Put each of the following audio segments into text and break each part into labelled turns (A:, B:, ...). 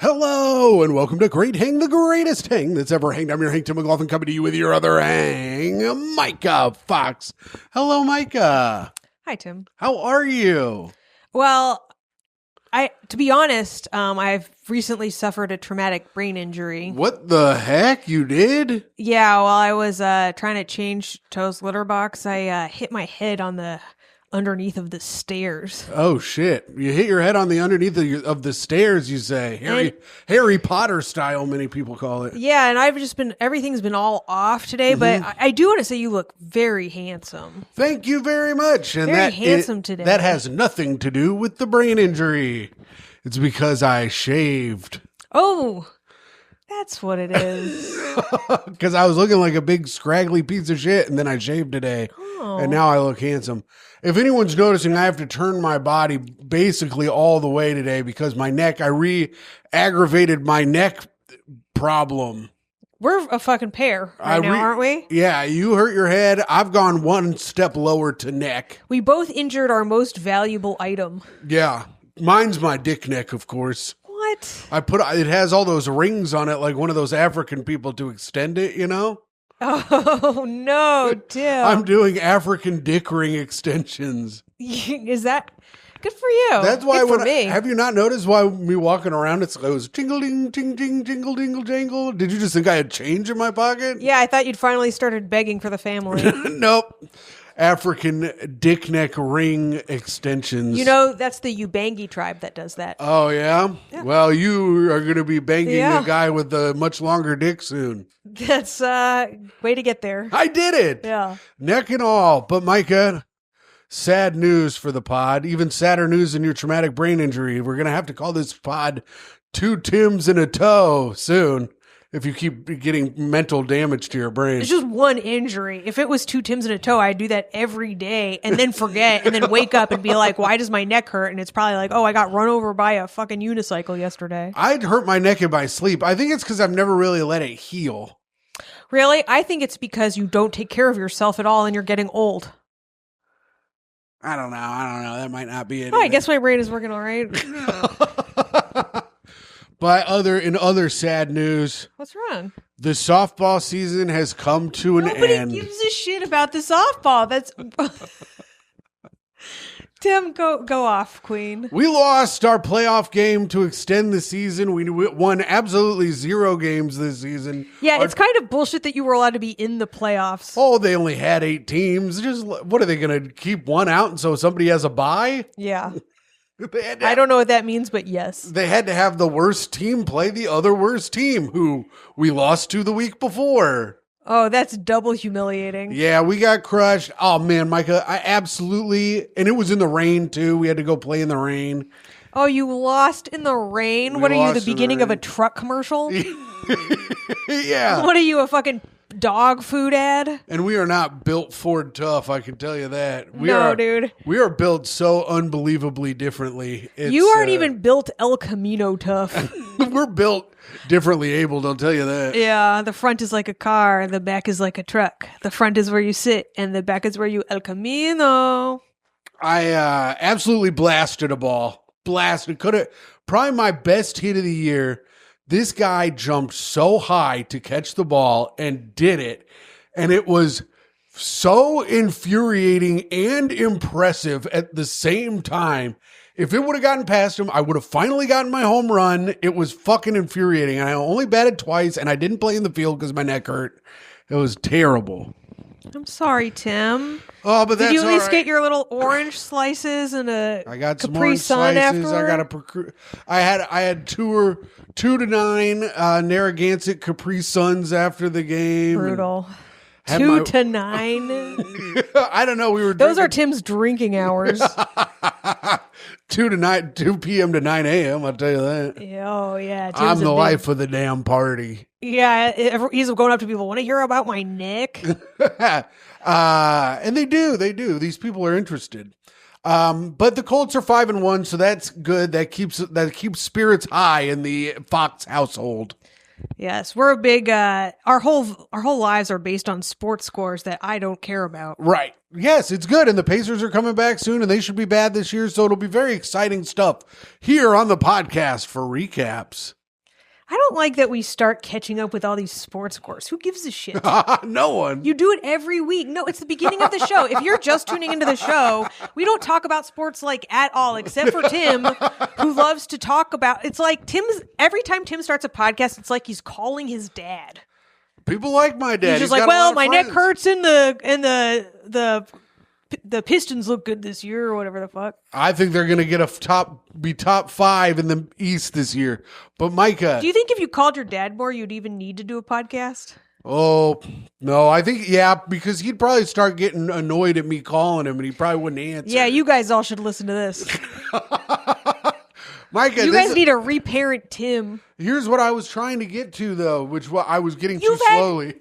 A: Hello, and welcome to Great Hang, the greatest hang that's ever hanged. I'm your Hank Tim McLaughlin, coming to you with your other hang, Myka Fox. Hello, Myka.
B: Hi, Tim.
A: How are you?
B: Well, to be honest, I've recently suffered a traumatic brain injury.
A: What the heck, you did?
B: Yeah, while I was trying to change Toe's litter box, I hit my head on the underneath of the stairs.
A: Oh, shit. You hit your head on the underneath of the stairs, you say. Harry Potter style, many people call it.
B: Yeah, and everything's been all off today, but I do want to say you look very handsome.
A: Thank you very much. And
B: Very handsome today.
A: That has nothing to do with the brain injury. It's because I shaved.
B: Oh, that's what it is.
A: Because I was looking like a big scraggly piece of shit, and then I shaved today, and now I look handsome. If anyone's noticing, I have to turn my body basically all the way today because my neck, I re-aggravated my neck problem.
B: We're a fucking pair right now, aren't we?
A: Yeah, you hurt your head. I've gone one step lower to neck.
B: We both injured our most valuable item.
A: Yeah, mine's my dick neck, of course.
B: What?
A: It has all those rings on it, like one of those African people to extend it, you know?
B: Oh, no, Tim.
A: I'm doing African dick ring extensions.
B: Is that good for you?
A: That's why
B: good for me.
A: Have you not noticed why me walking around it goes jingle ding ting ting jingle dingle jangle? Did you just think I had change in my pocket?
B: Yeah, I thought you'd finally started begging for the family.
A: Nope. African dick neck ring extensions.
B: You know, that's the Ubangi tribe that does that.
A: Oh, yeah? Well, you are going to be banging
B: Yeah.
A: a guy with a much longer dick soon.
B: That's way to get there.
A: I did it.
B: Yeah.
A: Neck and all. But Myka, sad news for the pod. Even sadder news than your traumatic brain injury. We're going to have to call this pod Two Tims and a Toe soon if you keep getting mental damage to your brain.
B: It's just one injury. If it was two Tims and a toe, I'd do that every day and then forget and then wake up and be like, why does my neck hurt? And it's probably like, oh, I got run over by a fucking unicycle yesterday.
A: I'd hurt my neck in my sleep. I think it's because I've never really let it heal.
B: Really? I think it's because you don't take care of yourself at all and you're getting old.
A: I don't know. That might not be it.
B: Oh, I guess my brain is working all right.
A: But in other sad news,
B: What's wrong?
A: the softball season has come to an
B: Nobody
A: end.
B: gives a shit about the softball. That's Tim, go off, Queen.
A: We lost our playoff game to extend the season. We won absolutely 0 games this season.
B: Yeah, it's kind of bullshit that you were allowed to be in the playoffs.
A: Oh, they only had 8 teams. Just what are they going to keep one out and so somebody has a bye?
B: Yeah. I don't know what that means, but yes.
A: They had to have the worst team play the other worst team who we lost to the week before.
B: Oh, that's double humiliating.
A: Yeah, we got crushed. Oh, man, Myka, I absolutely... And it was in the rain, too. We had to go play in the rain.
B: Oh, you lost in the rain? What are you, the beginning of a truck commercial?
A: Yeah.
B: What are you, a fucking dog food ad?
A: And we are not built Ford tough, I can tell you that.
B: Dude.
A: We are built so unbelievably differently.
B: You aren't even built El Camino tough.
A: We're built differently abled, I'll tell you that.
B: Yeah, the front is like a car, the back is like a truck. The front is where you sit, and the back is where you El Camino.
A: I absolutely blasted a ball. Probably my best hit of the year. This guy jumped so high to catch the ball and did it. And it was so infuriating and impressive at the same time. If it would have gotten past him, I would have finally gotten my home run. It was fucking infuriating. I only batted twice and I didn't play in the field because my neck hurt. It was terrible.
B: I'm sorry, Tim.
A: Oh, but that's
B: Did you at least
A: all right.
B: get your little orange slices and a
A: I got some
B: Capri
A: orange
B: Sun
A: slices.
B: afterward?
A: I had 2 to 9 Narragansett Capri Suns after the game.
B: Brutal.
A: Had
B: 2 to 9.
A: I don't know. We were
B: Those are Tim's drinking hours.
A: 2 p.m. to 9 a.m. I'll tell you that.
B: Oh yeah, Tim's
A: I'm the
B: a big-
A: life of the damn party.
B: Yeah, he's going up to people. Want to hear about my neck?
A: And they do. These people are interested. But the Colts are 5-1, so that's good. That keeps spirits high in the Fox household.
B: Yes, we're a big. Our whole lives are based on sports scores that I don't care about.
A: Right. Yes, it's good. And the Pacers are coming back soon, and they should be bad this year. So it'll be very exciting stuff here on the podcast for recaps.
B: I don't like that we start catching up with all these sports scores. Who gives a shit?
A: No one.
B: You do it every week. No, it's the beginning of the show. If you're just tuning into the show, we don't talk about sports like at all, except for Tim, who loves to talk about. It's like every time Tim starts a podcast, it's like he's calling his dad.
A: People like my dad.
B: He's just like, well, my neck hurts and the Pistons look good this year or whatever the fuck.
A: I think they're going to get be top 5 in the East this year. But Myka,
B: do you think if you called your dad more, you'd even need to do a podcast?
A: Oh, no, I think, because he'd probably start getting annoyed at me calling him and he probably wouldn't answer.
B: Yeah, you guys all should listen to this.
A: Myka,
B: you guys need to reparent Tim.
A: Here's what I was trying to get to, though, which I was getting too slowly.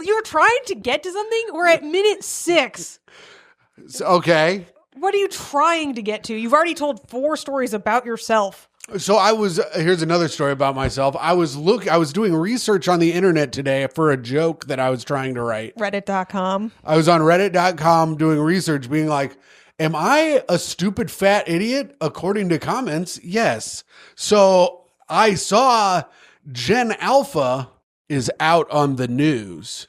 B: You're trying to get to something? We're at minute 6.
A: Okay.
B: What are you trying to get to? You've already told 4 stories about yourself.
A: So here's another story about myself. I was doing research on the internet today for a joke that I was trying to write.
B: Reddit.com.
A: I was on reddit.com doing research being like, am I a stupid fat idiot? According to comments, yes. So I saw Gen Alpha is out on the news,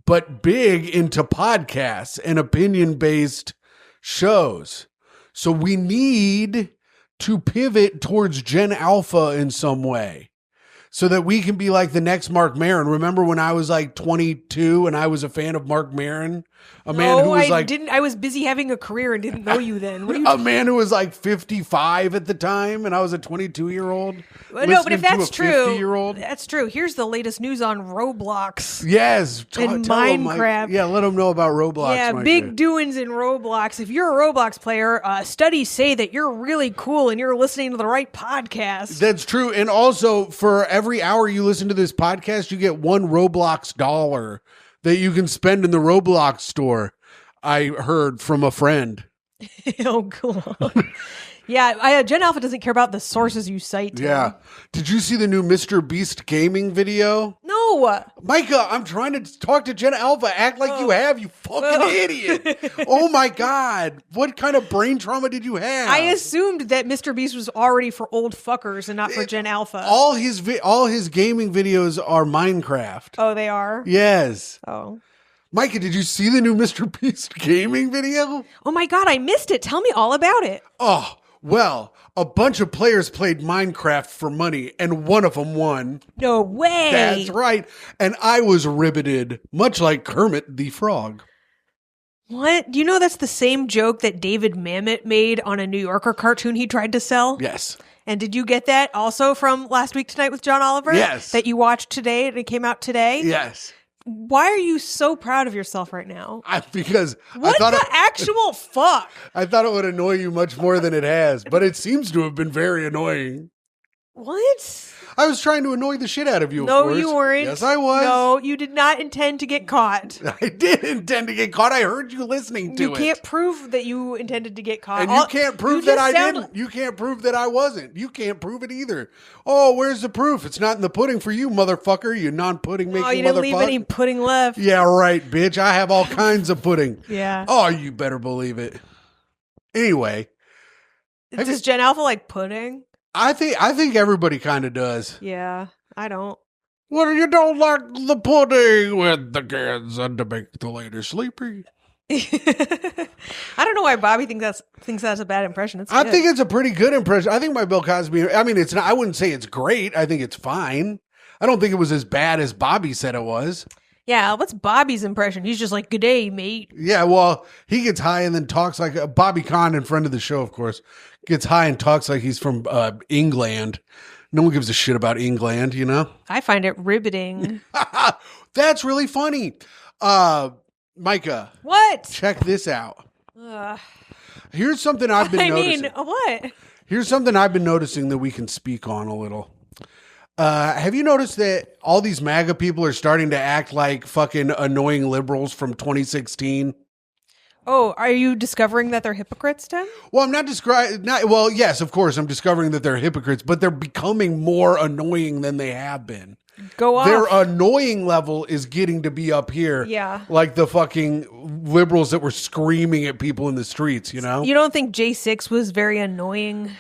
A: but big into podcasts and opinion-based shows. So we need to pivot towards Gen Alpha in some way so that we can be like the next Mark Maron. Remember when I was like 22 and I was a fan of Mark Maron? A man who was
B: I was busy having a career and didn't know you then.
A: A man who was like 55 at the time and I was a 22-year-old.
B: No, but if that's true, that's true. Here's the latest news on Roblox.
A: Yes.
B: And Minecraft.
A: Let them know about Roblox.
B: Yeah, big doings in Roblox. If you're a Roblox player, studies say that you're really cool and you're listening to the right podcast.
A: That's true. And also, for every hour you listen to this podcast, you get $1 Roblox dollar that you can spend in the Roblox store. I heard from a friend.
B: Oh, cool. Yeah, Gen Alpha doesn't care about the sources you cite.
A: Yeah. Did you see the new Mr. Beast gaming video?
B: No.
A: Myka, I'm trying to talk to Gen Alpha. Act like you have, you fucking idiot. Oh my God. What kind of brain trauma did you have?
B: I assumed that Mr. Beast was already for old fuckers and not for Gen Alpha.
A: All his gaming videos are Minecraft.
B: Oh, they are?
A: Yes.
B: Oh.
A: Myka, did you see the new Mr. Beast gaming video?
B: Oh my God, I missed it. Tell me all about it.
A: Oh, well, a bunch of players played Minecraft for money, and one of them won.
B: No way.
A: That's right. And I was riveted, much like Kermit the Frog.
B: What? Do you know that's the same joke that David Mamet made on a New Yorker cartoon he tried to sell?
A: Yes.
B: And did you get that also from Last Week Tonight with John Oliver?
A: Yes.
B: That you watched today and it came out today?
A: Yes.
B: Why are you so proud of yourself right now?
A: Because
B: what the actual fuck?
A: I thought it would annoy you much more than it has, but it seems to have been very annoying.
B: What?
A: I was trying to annoy the shit out of you,
B: No,
A: of course.
B: you weren't.
A: Yes, I was.
B: No, you did not intend to get caught.
A: I did intend to get caught. I heard you listening to it.
B: You can't prove that you intended to get caught.
A: And you can't prove that I didn't. You can't prove that I wasn't. You can't prove it either. Oh, where's the proof? It's not in the pudding for you, motherfucker. You non-pudding making motherfucker.
B: Oh, you didn't leave any pudding left.
A: Yeah, right, bitch. I have all kinds of pudding.
B: Yeah.
A: Oh, you better believe it. Anyway.
B: Does Gen Alpha like pudding?
A: I think everybody kind of does.
B: Yeah, I don't.
A: Well, you don't like the pudding with the kids and to make the lady sleepy.
B: I don't know why Bobby thinks that's a bad impression.
A: I think it's a pretty good impression. I think my Bill Cosby, I mean, it's not, I wouldn't say it's great. I think it's fine. I don't think it was as bad as Bobby said it was.
B: Yeah, what's Bobby's impression? He's just like, "Good day, mate."
A: Yeah, well, he gets high and then talks like Bobby Condon, friend of the show, of course, gets high and talks like he's from England. No one gives a shit about England, you know?
B: I find it riveting.
A: That's really funny. Myka.
B: What?
A: Check this out. Here's something I've been noticing.
B: What?
A: Here's something I've been noticing that we can speak on a little. Have you noticed that all these MAGA people are starting to act like fucking annoying liberals from 2016?
B: Oh, are you discovering that they're hypocrites, Tim?
A: Well, I'm well, yes, of course, I'm discovering that they're hypocrites, but they're becoming more annoying than they have been.
B: Go off.
A: Their annoying level is getting to be up here.
B: Yeah.
A: Like the fucking liberals that were screaming at people in the streets, you know?
B: You don't think J6 was very annoying?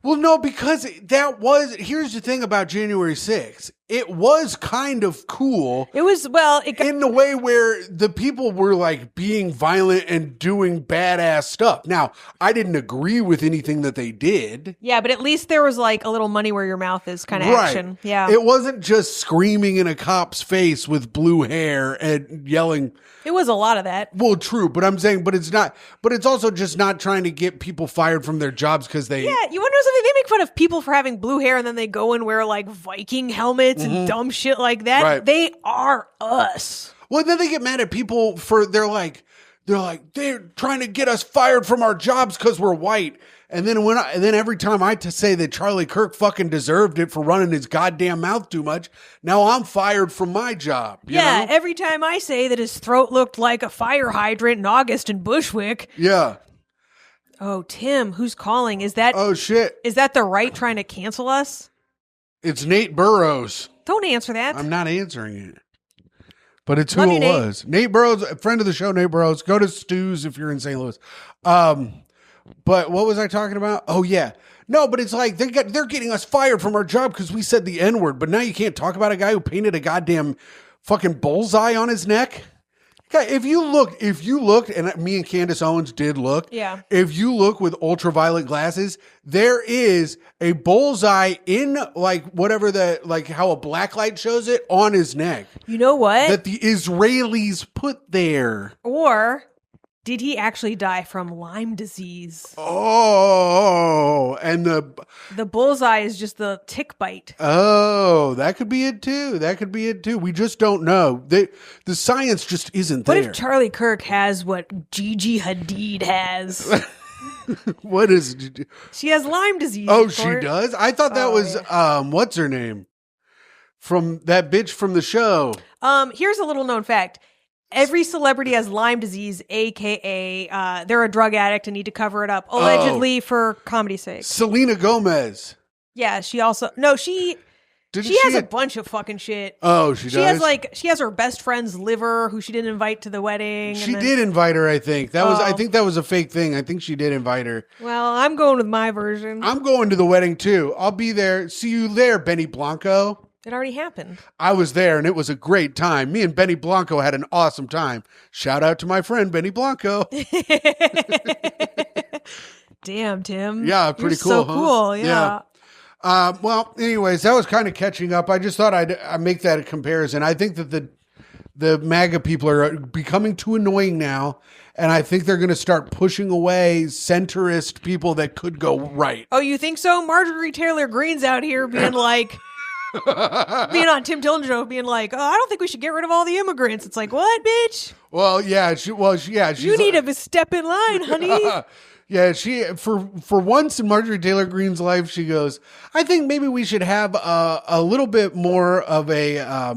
A: Well, no, because here's the thing about January 6th. It was kind of cool.
B: It was, well,
A: in the way where the people were like being violent and doing badass stuff. Now, I didn't agree with anything that they did.
B: Yeah, but at least there was like a little money where your mouth is kind of action. Yeah.
A: It wasn't just screaming in a cop's face with blue hair and yelling.
B: It was a lot of that.
A: Well, true, but I'm saying, but it's also just not trying to get people fired from their jobs because they.
B: Yeah, you want to know something? They make fun of people for having blue hair and then they go and wear like Viking helmets and dumb shit like that.
A: Right.
B: They are us.
A: Well, then they get mad at people for, they're trying to get us fired from our jobs because we're white. And then every time I say that Charlie Kirk fucking deserved it for running his goddamn mouth too much, now I'm fired from my job. You know?
B: Every time I say that his throat looked like a fire hydrant in August in Bushwick.
A: Yeah.
B: Oh, Tim, who's calling? Is that?
A: Oh shit!
B: Is that the right trying to cancel us?
A: It's Nate Burrows.
B: Don't answer that.
A: I'm not answering it. But it's
B: Love
A: who
B: you,
A: it was. Nate Burrows, a friend of the show, Nate Burrows. Go to Stu's if you're in St. Louis. But what was I talking about? Oh, yeah. No, but it's like they're getting us fired from our job because we said the N-word. But now you can't talk about a guy who painted a goddamn fucking bullseye on his neck. Okay, if you looked, and me and Candace Owens did look.
B: Yeah.
A: If you look with ultraviolet glasses, there is a bullseye in like whatever how a black light shows it on his neck.
B: You know what?
A: That the Israelis put there.
B: Or did he actually die from Lyme disease?
A: Oh, and
B: the bullseye is just the tick bite.
A: Oh, that could be it too. We just don't know. The science just isn't there.
B: What if Charlie Kirk has what Gigi Hadid has?
A: What is?
B: She has Lyme disease.
A: Oh, she does? I thought that was what's her name? From that bitch from the show.
B: Here's a little known fact. Every celebrity has Lyme disease, aka they're a drug addict and need to cover it up, allegedly for comedy's sake.
A: Selena Gomez.
B: Yeah, she also she has a bunch of fucking shit.
A: Oh, she does.
B: She has her best friend's liver, who she didn't invite to the wedding.
A: She did invite her. I think I think that was a fake thing. I think she did invite her.
B: Well, I'm going with my version.
A: I'm going to the wedding too. I'll be there. See you there, Benny Blanco.
B: It already happened.
A: I was there and it was a great time. Me and Benny Blanco had an awesome time. Shout out to my friend Benny Blanco.
B: Damn, Tim.
A: Yeah, pretty cool.
B: So cool. Yeah.
A: Well, anyways, that was kind of catching up. I just thought I'd make that a comparison. I think that the MAGA people are becoming too annoying now. And I think they're going to start pushing away centrist people that could go right.
B: Oh, you think so? Marjorie Taylor Greene's out here being like... being on Tim Dillon's show, being like, "Oh, I don't think we should get rid of all the immigrants." It's like, what, bitch?
A: Well, yeah, you
B: need to step in line, honey.
A: Yeah, she for once in Marjorie Taylor Greene's life, she goes, "I think maybe we should have a little bit more of a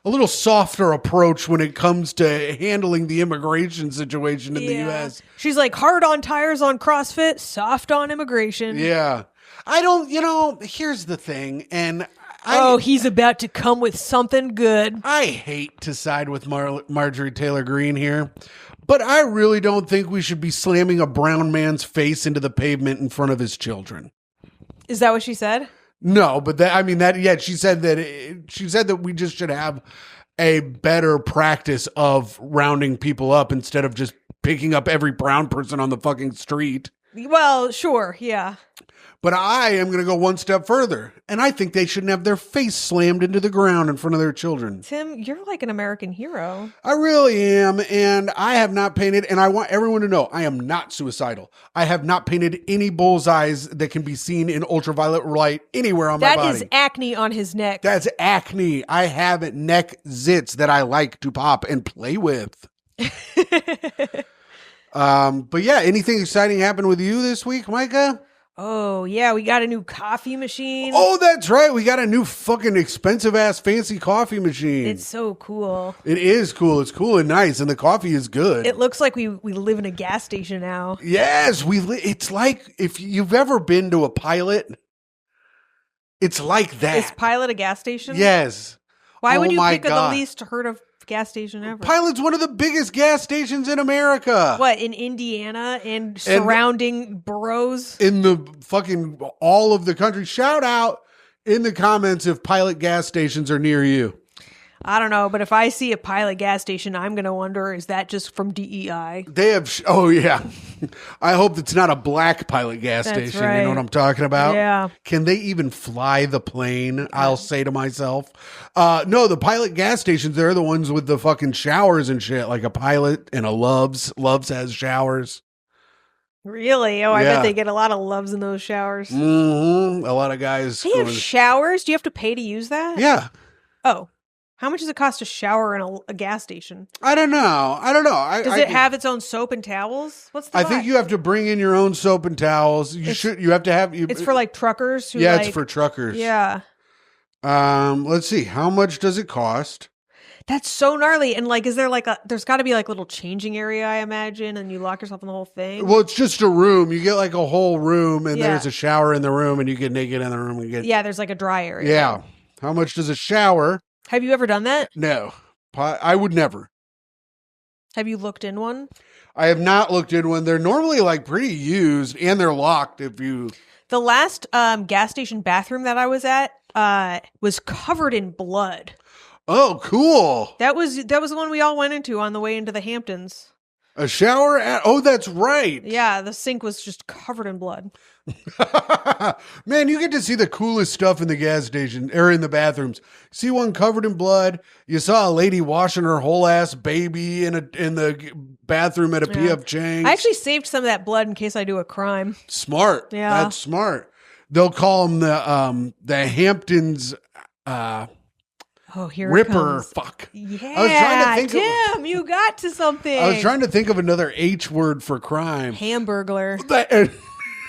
A: little softer approach when it comes to handling the immigration situation in the U.S."
B: She's like, hard on tires on CrossFit, soft on immigration.
A: Yeah, I don't. Here's the thing, and.
B: He's about to come with something good.
A: I hate to side with Marjorie Taylor Greene here, but I really don't think we should be slamming a brown man's face into the pavement in front of his children.
B: Is that what she said?
A: No, but she said that we just should have a better practice of rounding people up instead of just picking up every brown person on the fucking street.
B: Well, sure, yeah.
A: But I am going to go one step further, and I think they shouldn't have their face slammed into the ground in front of their children.
B: Tim, you're like an American hero.
A: I really am, and I have not painted, and I want everyone to know, I am not suicidal. I have not painted any bullseyes that can be seen in ultraviolet light anywhere on my body.
B: That is acne on his neck.
A: That's acne. I have neck zits that I like to pop and play with. But yeah, anything exciting happened with you this week, Myka?
B: Oh, yeah, we got a new coffee machine.
A: Oh, that's right. We got a new fucking expensive-ass fancy coffee machine.
B: It's so cool.
A: It is cool. It's cool and nice, and the coffee is good.
B: It looks like we live in a gas station now.
A: Yes, it's like if you've ever been to a Pilot, it's like that.
B: Is Pilot a gas station?
A: Yes.
B: Why would you pick the least gas station ever.
A: Pilot's one of the biggest gas stations in America.
B: What, in Indiana and surrounding boroughs?
A: In the fucking all of the country. Shout out in the comments if Pilot gas stations are near you.
B: I don't know, but if I see a Pilot gas station, I'm going to wonder, is that just from DEI?
A: They have, oh yeah. I hope it's not a black Pilot gas
B: That's
A: station.
B: right.
A: You know what I'm talking about?
B: Yeah.
A: Can they even fly the plane? I'll say to myself. No, the Pilot gas stations, they're the ones with the fucking showers and shit, like a Pilot and a Love's. Love's has showers.
B: Really? Oh, I
A: Yeah.
B: bet they get a lot of loves in those showers.
A: Mm-hmm. A lot of guys.
B: They have showers? Do you have to pay to use that?
A: Yeah.
B: Oh. How much does it cost to shower in a gas station?
A: I don't know.
B: Does it have its own soap and towels? What's the
A: I think you have to bring in your own soap and towels. You have to have.
B: It's for like truckers who
A: Yeah, it's for truckers.
B: Yeah.
A: Let's see. How much does it cost?
B: That's so gnarly. And like, is there like there's got to be like a little changing area, I imagine, and you lock yourself in the whole thing?
A: Well, it's just a room. You get like a whole room, and
B: Yeah.
A: there's a shower in the room, and you get naked in the room and get.
B: Yeah, there's like a dry area.
A: Yeah. How much does a shower?
B: Have you ever done that?
A: No. I would never.
B: Have you looked in one?
A: I have not looked in one. They're normally like pretty used, and they're locked if you.
B: The last gas station bathroom that I was at was covered in blood.
A: Oh, cool.
B: That was the one we all went into on the way into the Hamptons.
A: A shower at. Oh, that's right.
B: Yeah, the sink was just covered in blood.
A: Man, you get to see the coolest stuff in the gas station or in the bathrooms. See one covered in blood. You saw a lady washing her whole ass baby in the bathroom at a PF Chang's.
B: I actually saved some of that blood in case I do a crime.
A: Smart.
B: Yeah.
A: That's smart. They'll call them the Hamptons
B: Oh, here
A: Ripper.
B: it comes.
A: Fuck.
B: Yeah,
A: I was trying to think
B: Tim, you got to something.
A: I was trying to think of another H word for crime.
B: Hamburglar.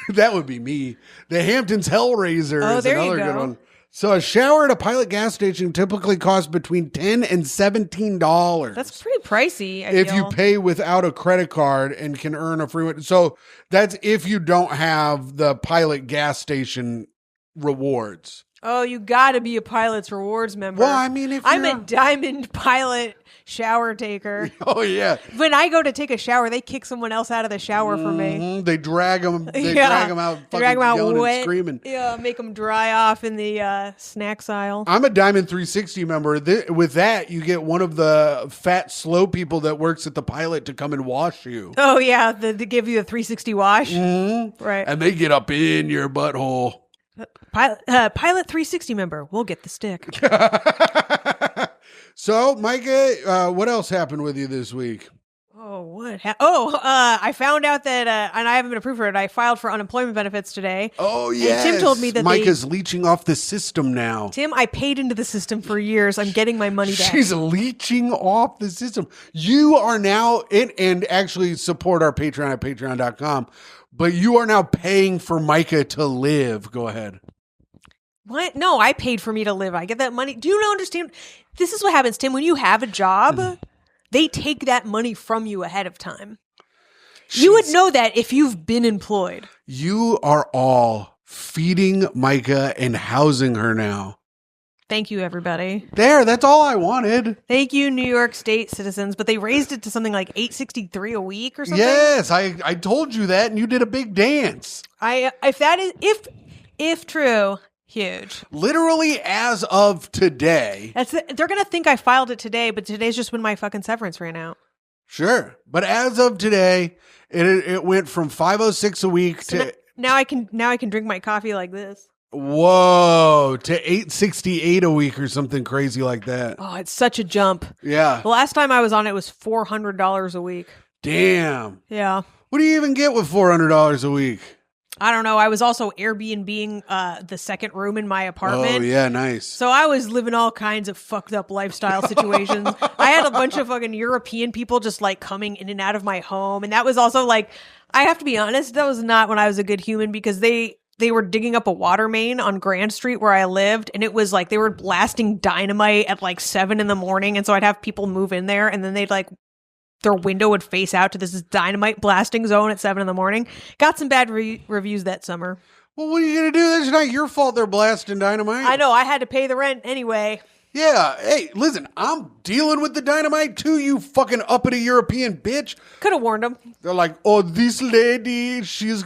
A: That would be me. The Hamptons Hellraiser
B: Oh,
A: is
B: there you
A: another good
B: go.
A: one. So a shower at a Pilot gas station typically costs between $10 and $17.
B: That's pretty pricey.
A: If you pay without a credit card and can earn a free one. So that's if you don't have the Pilot gas station rewards.
B: Oh, you got to be a Pilot's Rewards member.
A: Well, I mean, if
B: I'm
A: you're
B: a Diamond Pilot shower taker.
A: Oh yeah.
B: When I go to take a shower, they kick someone else out of the shower for me.
A: Mhm. They drag them. They
B: Yeah.
A: drag them out.
B: They drag them out
A: yelling
B: wet.
A: and screaming.
B: Yeah, make them dry off in the snacks aisle.
A: I'm a Diamond 360 member. With that, you get one of the fat, slow people that works at the Pilot to come and wash you.
B: Oh yeah, to give you a 360 wash. Right.
A: And they get up in your butthole.
B: Pilot 360 member, we'll get the stick.
A: So, Myka, what else happened with you this week?
B: Oh, what? I found out that, and I haven't been approved for it. I filed for unemployment benefits today.
A: Oh,
B: And
A: yes.
B: Tim told me that
A: Myka's leaching off the system now.
B: Tim, I paid into the system for years. I'm getting my money back.
A: She's leeching off the system. You are now, and actually support our Patreon at patreon.com, but you are now paying for Myka to live. Go ahead.
B: What? No, I paid for me to live. I get that money. Do you not understand? This is what happens, Tim. When you have a job, they take that money from you ahead of time. You would know that if you've been employed.
A: You are all feeding Myka and housing her now.
B: Thank you, everybody.
A: That's all I wanted.
B: Thank you, New York State citizens. But they raised it to something like $8.63 a week or something.
A: Yes, I told you that, and you did a big dance.
B: If true, huge.
A: Literally as of today.
B: They're gonna think I filed it today, but today's just when my fucking severance ran out.
A: Sure, but as of today, it went from $5.06 a week to
B: now I can drink my coffee like this.
A: whoa to $8.68 a week or something crazy like that.
B: Oh, it's such a jump.
A: Yeah,
B: The last time I was on it was $400 a week.
A: damn.
B: Yeah.
A: What do you even get with $400 a week?
B: I don't know. I was also Airbnb-ing the second room in my apartment.
A: Oh yeah, nice.
B: So I was living all kinds of fucked up lifestyle situations. I had a bunch of fucking European people just like coming in and out of my home. And that was also like, I have to be honest, that was not when I was a good human because they were digging up a water main on Grand Street where I lived. And it was like, they were blasting dynamite at like 7 a.m. And so I'd have people move in there and then they'd like, their window would face out to this dynamite blasting zone at 7 a.m. Got some bad reviews that summer.
A: Well, what are you gonna do? That's not your fault. They're blasting dynamite.
B: I know. I had to pay the rent anyway.
A: Yeah. Hey, listen, I'm dealing with the dynamite too, you fucking uppity European bitch.
B: Could have warned him.
A: They're like, oh, this lady, she's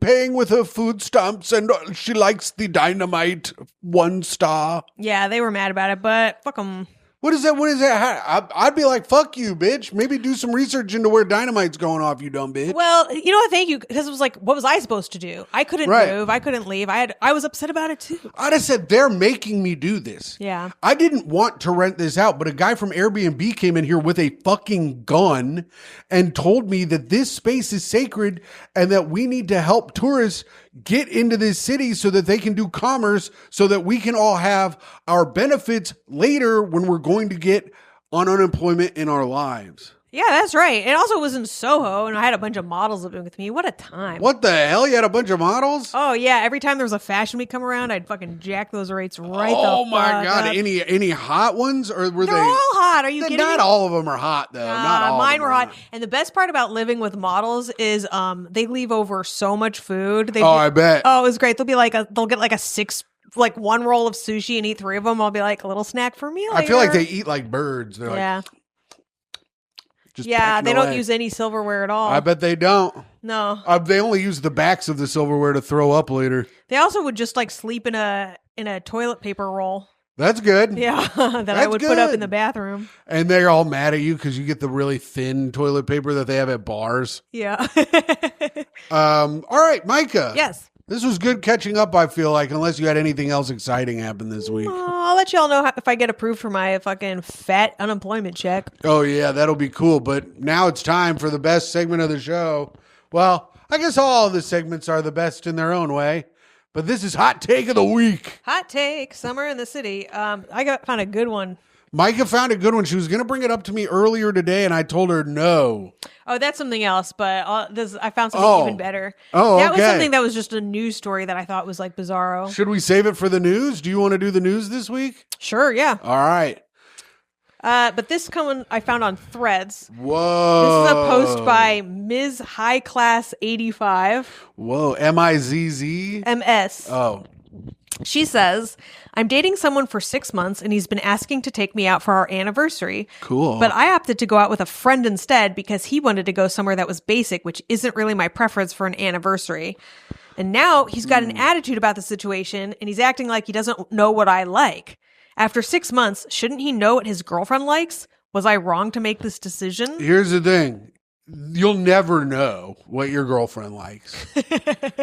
A: paying with her food stamps and she likes the dynamite 1 star.
B: Yeah, they were mad about it, but fuck them.
A: What is that? What is that? I'd be like, fuck you, bitch. Maybe do some research into where dynamite's going off, you dumb bitch.
B: Well, you know what? Thank you. Because it was like, what was I supposed to do? I couldn't move. I couldn't leave. I was upset about it too.
A: I'd have said, they're making me do this.
B: Yeah.
A: I didn't want to rent this out, but a guy from Airbnb came in here with a fucking gun and told me that this space is sacred and that we need to help tourists get into this city so that they can do commerce so that we can all have our benefits later when we're going to get on unemployment in our lives.
B: Yeah, that's right. It also was in Soho, and I had a bunch of models living with me. What a time.
A: What the hell? You had a bunch of models?
B: Oh, yeah. Every time there was a fashion week come around, I'd fucking jack those rates right the
A: Oh, my God.
B: up.
A: Any hot ones? Or were
B: They're all hot. Are you kidding me?
A: Not all of them are hot, though. Not all
B: mine
A: of them
B: were
A: are
B: hot. And the best part about living with models is they leave over so much food.
A: I bet.
B: Oh, it was great. They'll get like a 6, like 1 roll of sushi and eat 3 of them. I'll be like, a little snack for me later.
A: I feel like they eat like birds. They're like... Just
B: they don't
A: away.
B: use any silverware at all.
A: I bet they don't.
B: No.
A: They only use the backs of the silverware to throw up later.
B: They also would just like sleep in a toilet paper roll.
A: That's good.
B: Yeah, I would put up in the bathroom.
A: And they're all mad at you because you get the really thin toilet paper that they have at bars.
B: Yeah.
A: All right, Myka.
B: Yes.
A: This was good catching up, I feel like, unless you had anything else exciting happen this week.
B: I'll let y'all know if I get approved for my fucking fat unemployment check.
A: Oh, yeah, that'll be cool. But now it's time for the best segment of the show. Well, I guess all of the segments are the best in their own way. But this is Hot Take of the Week.
B: Hot take, summer in the city. I found a good one.
A: Myka found a good one. She was going to bring it up to me earlier today, and I told her no.
B: Oh, that's something else, but I found something even better.
A: Oh,
B: that was
A: okay.
B: something that was just a news story that I thought was like bizarro.
A: Should we save it for the news? Do you want to do the news this week?
B: Sure, yeah.
A: All right.
B: But this one I found on Threads.
A: Whoa.
B: This is a post by Ms. High Class 85.
A: Whoa, MIZZ?
B: MS.
A: Oh.
B: She says, I'm dating someone for 6 months and he's been asking to take me out for our anniversary.
A: Cool.
B: But I opted to go out with a friend instead because he wanted to go somewhere that was basic, which isn't really my preference for an anniversary. And now he's got an attitude about the situation and he's acting like he doesn't know what I like. After 6 months, shouldn't he know what his girlfriend likes? Was I wrong to make this decision?
A: Here's the thing. You'll never know what your girlfriend likes.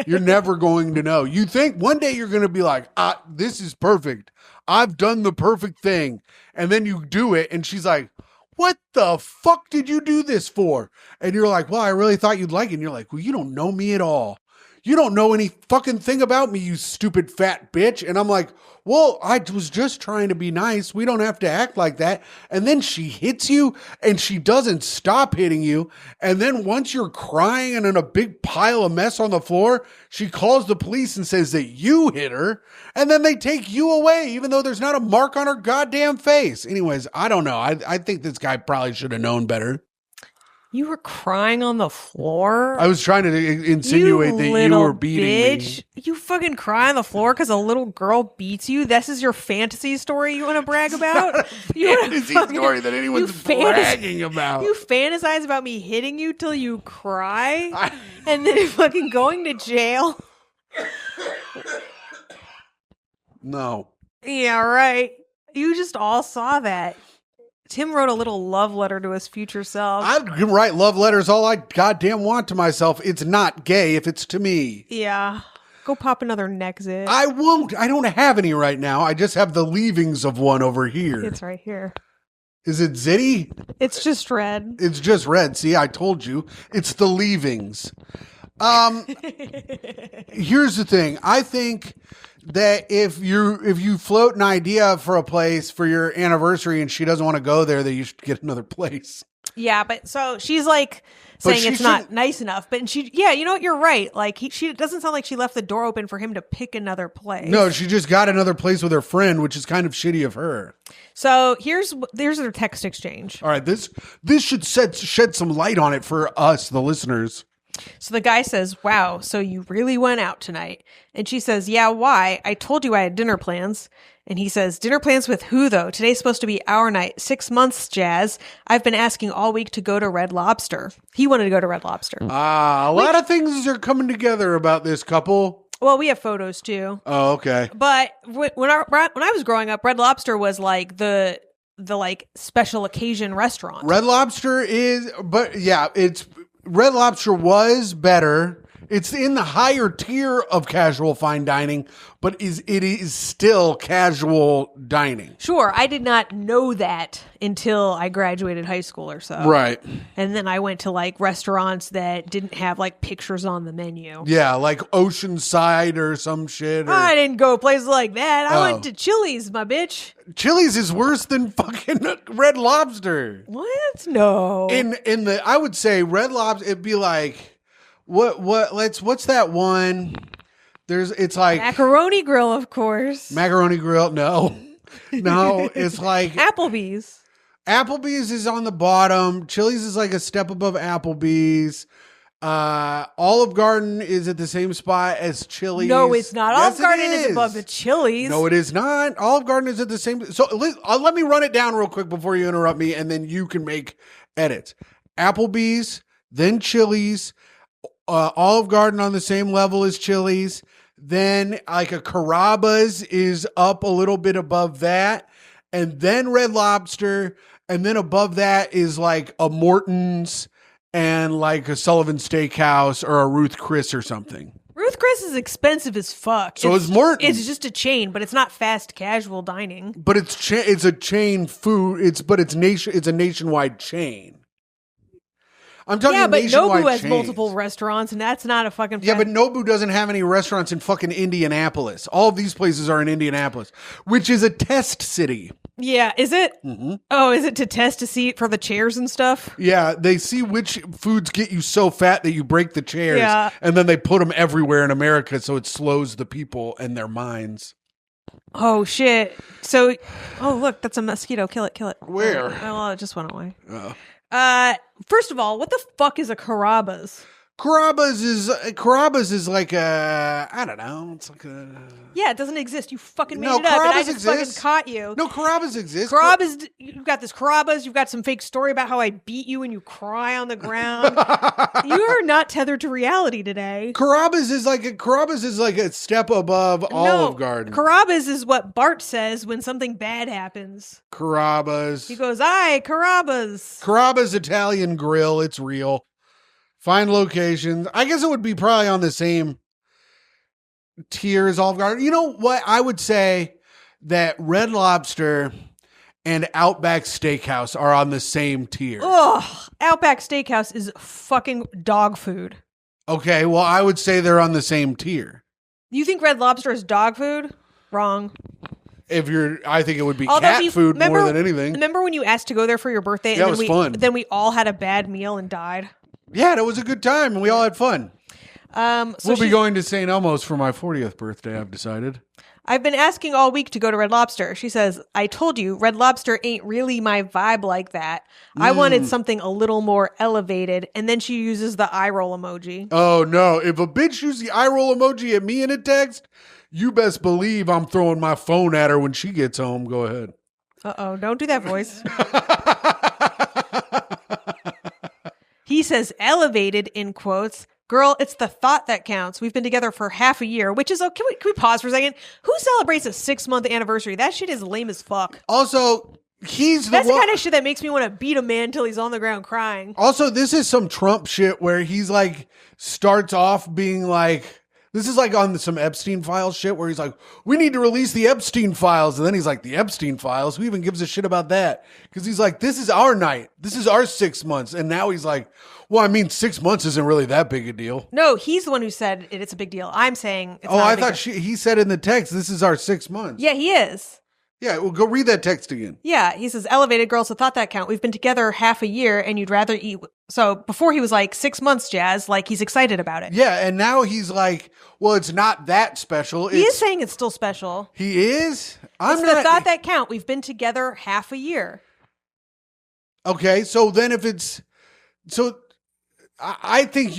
A: You're never going to know. You think one day you're going to be like, this is perfect. I've done the perfect thing. And then you do it and she's like, what the fuck did you do this for? And you're like, well, I really thought you'd like it. And you're like, well, you don't know me at all. You don't know any fucking thing about me, you stupid fat bitch. And I'm like, well, I was just trying to be nice. We don't have to act like that. And then she hits you and she doesn't stop hitting you. And then once you're crying and in a big pile of mess on the floor, she calls the police and says that you hit her. And then they take you away, even though there's not a mark on her goddamn face. Anyways, I don't know. I think this guy probably should have known better.
B: You were crying on the floor?
A: I was trying to insinuate that you were beating me.
B: You fucking cry on the floor because a little girl beats you? This is your fantasy story you want to brag about?
A: Fantasy story that anyone's bragging about.
B: You fantasize about me hitting you till you cry and then fucking going to jail?
A: No.
B: Yeah, right. You just all saw that. Tim wrote a little love letter to his future self.
A: I can write love letters all I goddamn want to myself. It's not gay if it's to me.
B: Yeah. Go pop another neck zit.
A: I won't. I don't have any right now. I just have the leavings of one over here.
B: It's right here.
A: Is it zitty?
B: It's just red.
A: It's just red. See, I told you. It's the leavings. Here's the thing. I think that if you float an idea for a place for your anniversary and she doesn't want to go there, that you should get another place.
B: Yeah, but so she's like saying it's not nice enough. But you know what? You're right. Like she doesn't sound like she left the door open for him to pick another place.
A: No, she just got another place with her friend, which is kind of shitty of her.
B: So here's their text exchange.
A: All right, this should shed some light on it for us, the listeners.
B: So the guy says, wow, so you really went out tonight? And she says, yeah, why? I told you I had dinner plans. And he says, dinner plans with who, though? Today's supposed to be our night. 6 months, Jazz. I've been asking all week to go to Red Lobster. He wanted to go to Red Lobster.
A: A lot of things are coming together about this couple.
B: Well, we have photos, too.
A: Oh, okay.
B: But when I was growing up, Red Lobster was like the like special occasion restaurant.
A: Red Lobster Red Lobster was better. It's in the higher tier of casual fine dining, but it is still casual dining.
B: Sure, I did not know that until I graduated high school or so.
A: Right.
B: And then I went to like restaurants that didn't have like pictures on the menu.
A: Yeah, like Oceanside or some shit.
B: I didn't go places like that. I went to Chili's, my bitch.
A: Chili's is worse than fucking Red Lobster.
B: What? No.
A: I would say Red Lobster, it'd be like, what's that one? It's like
B: Macaroni Grill, of course.
A: Macaroni Grill. No, it's like
B: Applebee's.
A: Applebee's is on the bottom. Chili's is like a step above Applebee's. Olive Garden is at the same spot as Chili's.
B: No, it's not.
A: Yes,
B: Olive Garden is above the Chili's.
A: No, it is not. Olive Garden is at the same. So let me run it down real quick before you interrupt me, and then you can make edits. Applebee's, then Chili's. Olive Garden on the same level as Chili's. Then like a Carrabba's is up a little bit above that. And then Red Lobster. And then above that is like a Morton's and like a Sullivan Steakhouse or a Ruth Chris or something.
B: Ruth Chris is expensive as fuck.
A: So it's Morton's.
B: It's just a chain, but it's not fast casual dining.
A: But it's a chain food. It's a nationwide chain. I'm talking nationwide chains.
B: Nobu has multiple restaurants, and that's not a fucking...
A: Yeah, but Nobu doesn't have any restaurants in fucking Indianapolis. All of these places are in Indianapolis, which is a test city.
B: Yeah, is it? Mm-hmm. Oh, is it to test to see for the chairs and stuff?
A: Yeah, they see which foods get you so fat that you break the chairs, and then they put them everywhere in America so it slows the people and their minds.
B: Oh, shit. So, look, that's a mosquito. Kill it.
A: Where?
B: Oh, it just went away. First of all, what the fuck is a Carrabba's?
A: Carrabba's is like a, I don't know. It's like a...
B: Yeah, it doesn't exist. You fucking made it up, and I just fucking caught you.
A: No, Carrabba's exists.
B: Carrabba's, you've got this Carrabba's. You've got some fake story about how I beat you and you cry on the ground. You are not tethered to reality today.
A: Carrabba's is like a step above Olive Garden.
B: Carrabba's is what Bart says when something bad happens.
A: Carrabba's.
B: He goes, "Aye, Carrabba's."
A: Carrabba's Italian Grill. It's real. Find locations. I guess it would be probably on the same tier as Olive Garden. You know what? I would say that Red Lobster and Outback Steakhouse are on the same tier.
B: Ugh. Outback Steakhouse is fucking dog food.
A: Okay, well, I would say they're on the same tier.
B: You think Red Lobster is dog food? Wrong.
A: I think it would be cat food more than anything.
B: Remember when you asked to go there for your birthday?
A: Yeah, it was fun.
B: Then we all had a bad meal and died.
A: Yeah, that was a good time, and we all had fun.
B: So
A: we'll be going to St. Elmo's for my 40th birthday, I've decided.
B: I've been asking all week to go to Red Lobster. She says, I told you, Red Lobster ain't really my vibe like that. I wanted something a little more elevated. And then she uses the eye roll emoji.
A: Oh, no. If a bitch uses the eye roll emoji at me in a text, you best believe I'm throwing my phone at her when she gets home. Go ahead.
B: Uh-oh, don't do that voice. He says elevated in quotes. Girl, it's the thought that counts. We've been together for half a year, which is, can we pause for a second? Who celebrates a 6-month anniversary? That shit is lame as fuck.
A: Also, that's
B: the kind of shit that makes me want to beat a man till he's on the ground crying.
A: Also, this is some Trump shit where he's like, starts off being like, this is like on some Epstein Files shit where he's like, we need to release the Epstein Files. And then he's like, the Epstein Files? Who even gives a shit about that? Because he's like, this is our night. This is our 6 months. And now he's like, well, I mean, 6 months isn't really that big a deal.
B: No, he's the one who said it's a big deal. I'm saying it's not
A: I thought he said in the text, this is our 6 months.
B: Yeah, he is.
A: Yeah, well, go read that text again.
B: Yeah, he says, elevated girls, so thought that count. We've been together half a year and you'd rather eat. So before he was like 6 months, Jazz, like he's excited about it.
A: Yeah, and now he's like, well, it's not that special.
B: He is saying it's still special.
A: He is?
B: It's the thought that count. We've been together half a year.
A: Okay, so then if it's... So I think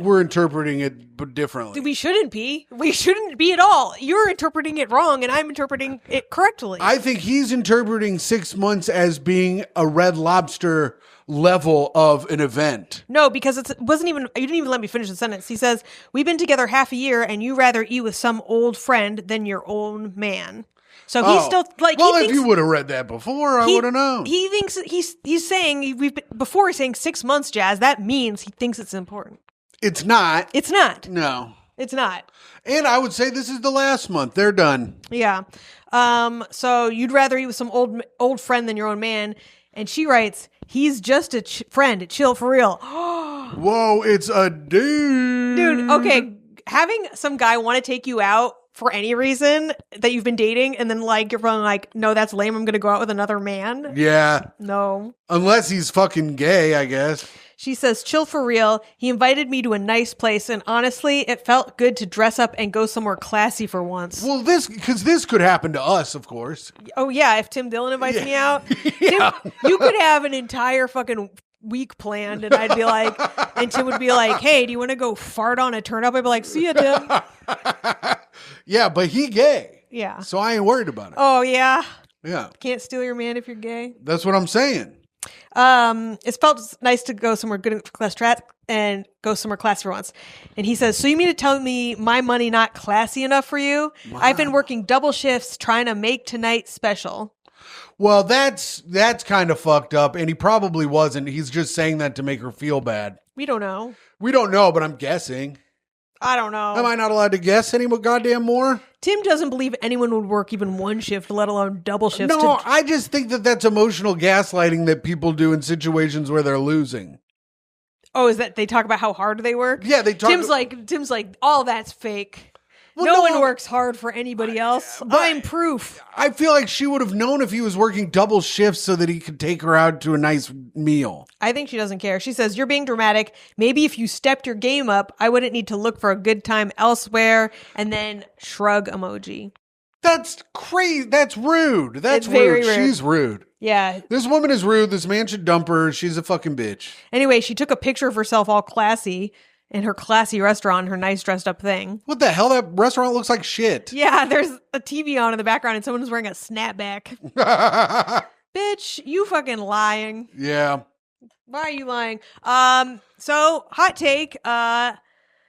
A: we're interpreting it differently.
B: We shouldn't be. We shouldn't be at all. You're interpreting it wrong, and I'm interpreting it correctly.
A: I think he's interpreting 6 months as being a Red Lobster level of an event.
B: No, because you didn't even let me finish the sentence. He says, we've been together half a year, and you rather eat with some old friend than your own man. So he's still like.
A: Well, if you would have read that before, I would have known.
B: He thinks he's saying before he's saying 6 months, Jazz. That means he thinks it's important.
A: It's not.
B: It's not.
A: No,
B: it's not.
A: And I would say this is the last month. They're done.
B: Yeah. So you'd rather eat with some old friend than your own man. And she writes, he's just a friend. Chill for real.
A: Whoa, it's a dude.
B: Dude, okay. Having some guy want to take you out for any reason that you've been dating, and then like you're probably like, no, that's lame. I'm going to go out with another man.
A: Yeah.
B: No.
A: Unless he's fucking gay, I guess.
B: She says, chill for real. He invited me to a nice place, and honestly, it felt good to dress up and go somewhere classy for once.
A: Well, because this could happen to us, of course.
B: Oh, yeah. If Tim Dillon invites me out,
A: Yeah.
B: Tim, you could have an entire fucking week planned, and I'd be like, and Tim would be like, hey, do you want to go fart on a turnip? I'd be like, see ya, Tim.
A: Yeah, but he gay.
B: Yeah.
A: So I ain't worried about it.
B: Oh, yeah.
A: Yeah.
B: Can't steal your man if you're gay.
A: That's what I'm saying.
B: It felt nice to go somewhere good for class track and go somewhere classy for once. And he says, so you mean to tell me my money not classy enough for you? Wow. I've been working double shifts trying to make tonight special.
A: Well, that's kind of fucked up, and he probably wasn't. He's just saying that to make her feel bad.
B: We don't know.
A: We don't know, but I'm guessing.
B: I don't know.
A: Am I not allowed to guess any goddamn more?
B: Tim doesn't believe anyone would work even one shift, let alone double shifts.
A: No, I just think that that's emotional gaslighting that people do in situations where they're losing.
B: Oh, is that they talk about how hard they work?
A: Yeah, they talk.
B: Tim's like, all that's fake. Well, no one works hard for anybody else. I'm proof.
A: I feel like she would have known if he was working double shifts so that he could take her out to a nice meal.
B: I think she doesn't care. She says, you're being dramatic. Maybe if you stepped your game up, I wouldn't need to look for a good time elsewhere. And then shrug emoji.
A: That's crazy. That's rude. That's
B: very rude.
A: She's rude.
B: Yeah.
A: This woman is rude. This man should dump her. She's a fucking bitch.
B: Anyway, she took a picture of herself all classy in her classy restaurant, her nice dressed up thing.
A: What the hell? That restaurant looks like shit.
B: Yeah, there's a TV on in the background and someone's wearing a snapback. Bitch, you fucking lying.
A: Yeah.
B: Why are you lying? So hot take,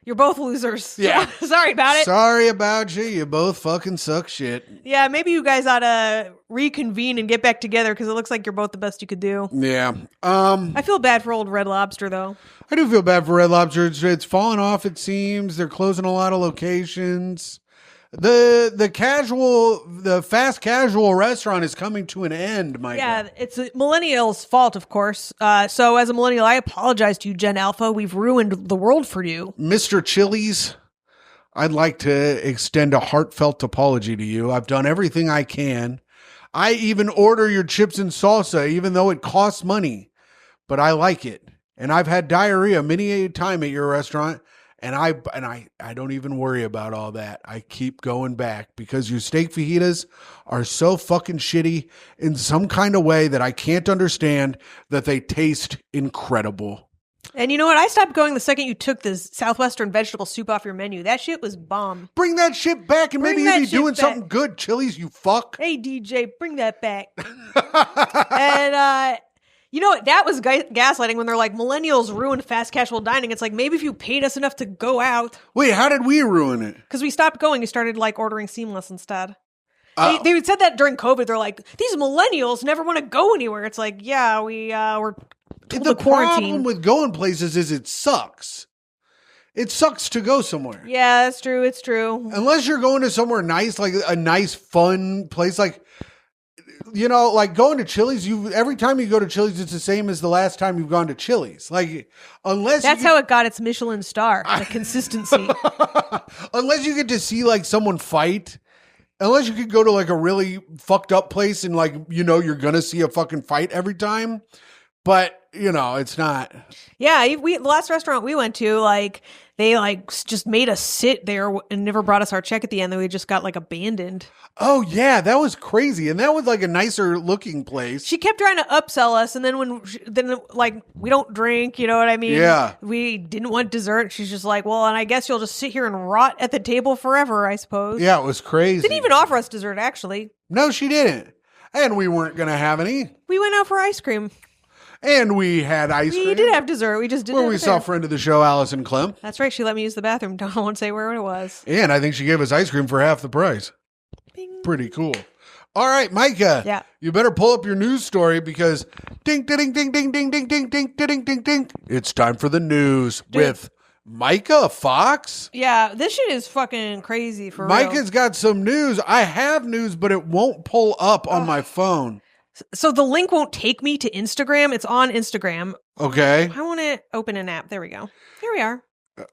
B: you're both losers.
A: Yeah.
B: Sorry about it.
A: Sorry about you. You both fucking suck shit.
B: Yeah, maybe you guys ought to reconvene and get back together because it looks like you're both the best you could do.
A: Yeah.
B: I feel bad for old Red Lobster though.
A: I do feel bad for Red Lobster. It's fallen off, it seems. They're closing a lot of locations. The fast casual restaurant is coming to an end, Myka.
B: Yeah, it's a millennials' fault, of course. So as a millennial, I apologize to you, Gen Alpha. We've ruined the world for you.
A: Mr. Chili's, I'd like to extend a heartfelt apology to you. I've done everything I can. I even order your chips and salsa, even though it costs money. But I like it. And I've had diarrhea many a time at your restaurant. And I don't even worry about all that. I keep going back because your steak fajitas are so fucking shitty in some kind of way that I can't understand that they taste incredible.
B: And you know what? I stopped going the second you took the Southwestern vegetable soup off your menu. That shit was bomb.
A: Bring that shit back and maybe you'll be doing something good, Chili's, you fuck.
B: Hey, DJ, bring that back. And, you know what? That was gaslighting when they're like, millennials ruined fast casual dining. It's like, maybe if you paid us enough to go out.
A: Wait, how did we ruin it?
B: Because we stopped going. We started like ordering Seamless instead. They said that during COVID. They're like, these millennials never want to go anywhere. It's like, yeah, we're told
A: the
B: to quarantine.
A: problem with going places is it sucks. It sucks to go somewhere.
B: Yeah, that's true. It's true.
A: Unless you're going to somewhere nice, like a nice, fun place, like, you know, like going to Chili's, every time you go to Chili's, it's the same as the last time you've gone to Chili's. Like, unless
B: that's how it got its Michelin star, the consistency.
A: Unless you get to see like someone fight, unless you could go to like a really fucked up place and like, you know, you're going to see a fucking fight every time. But it's not.
B: Yeah, the last restaurant we went to, like, they like just made us sit there and never brought us our check at the end. Then we just got like abandoned.
A: Oh yeah, that was crazy, and that was like a nicer looking place.
B: She kept trying to upsell us, and then like we don't drink, you know what I mean?
A: Yeah.
B: We didn't want dessert. She's just like, well, and I guess you'll just sit here and rot at the table forever, I suppose.
A: Yeah, it was crazy.
B: Didn't even offer us dessert, actually.
A: No, she didn't, and we weren't gonna have any.
B: We went out for ice cream.
A: And we had ice cream.
B: We did have dessert. We just didn't.
A: Where we saw friend of the show, Allison Clem.
B: That's right. She let me use the bathroom. Don't want to say where it was.
A: And I think she gave us ice cream for half the price.
B: Bing.
A: Pretty cool. All right, Myka.
B: Yeah.
A: You better pull up your news story because ding, ding, ding, ding, ding, ding, ding, ding, ding, ding, ding. It's time for the news with Myka Fox.
B: Yeah, this shit is fucking crazy for real.
A: Myka's got some news. I have news, but it won't pull up on my phone.
B: So the link won't take me to Instagram. It's on Instagram.
A: Okay.
B: I want to open an app. There we go. Here we are.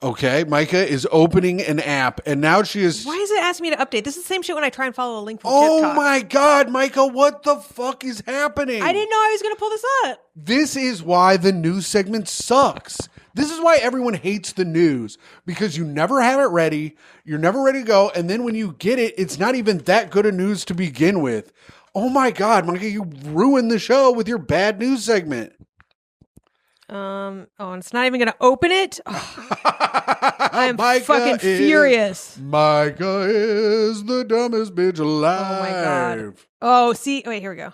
A: Okay. Myka is opening an app, and now she is...
B: Why is it asking me to update? This is the same shit when I try and follow a link from
A: Oh
B: TikTok.
A: my God, Myka, what the fuck is happening?
B: I didn't know I was going to pull this up.
A: This is why the news segment sucks. This is why everyone hates the news, because you never have it ready. You're never ready to go. And then when you get it, it's not even that good of news to begin with. Oh my God, Myka, you ruined the show with your bad news segment.
B: And it's not even going to open it. Oh, I'm
A: Myka
B: fucking furious.
A: Myka is the dumbest bitch alive.
B: Oh my God. Oh, see, wait, here we go.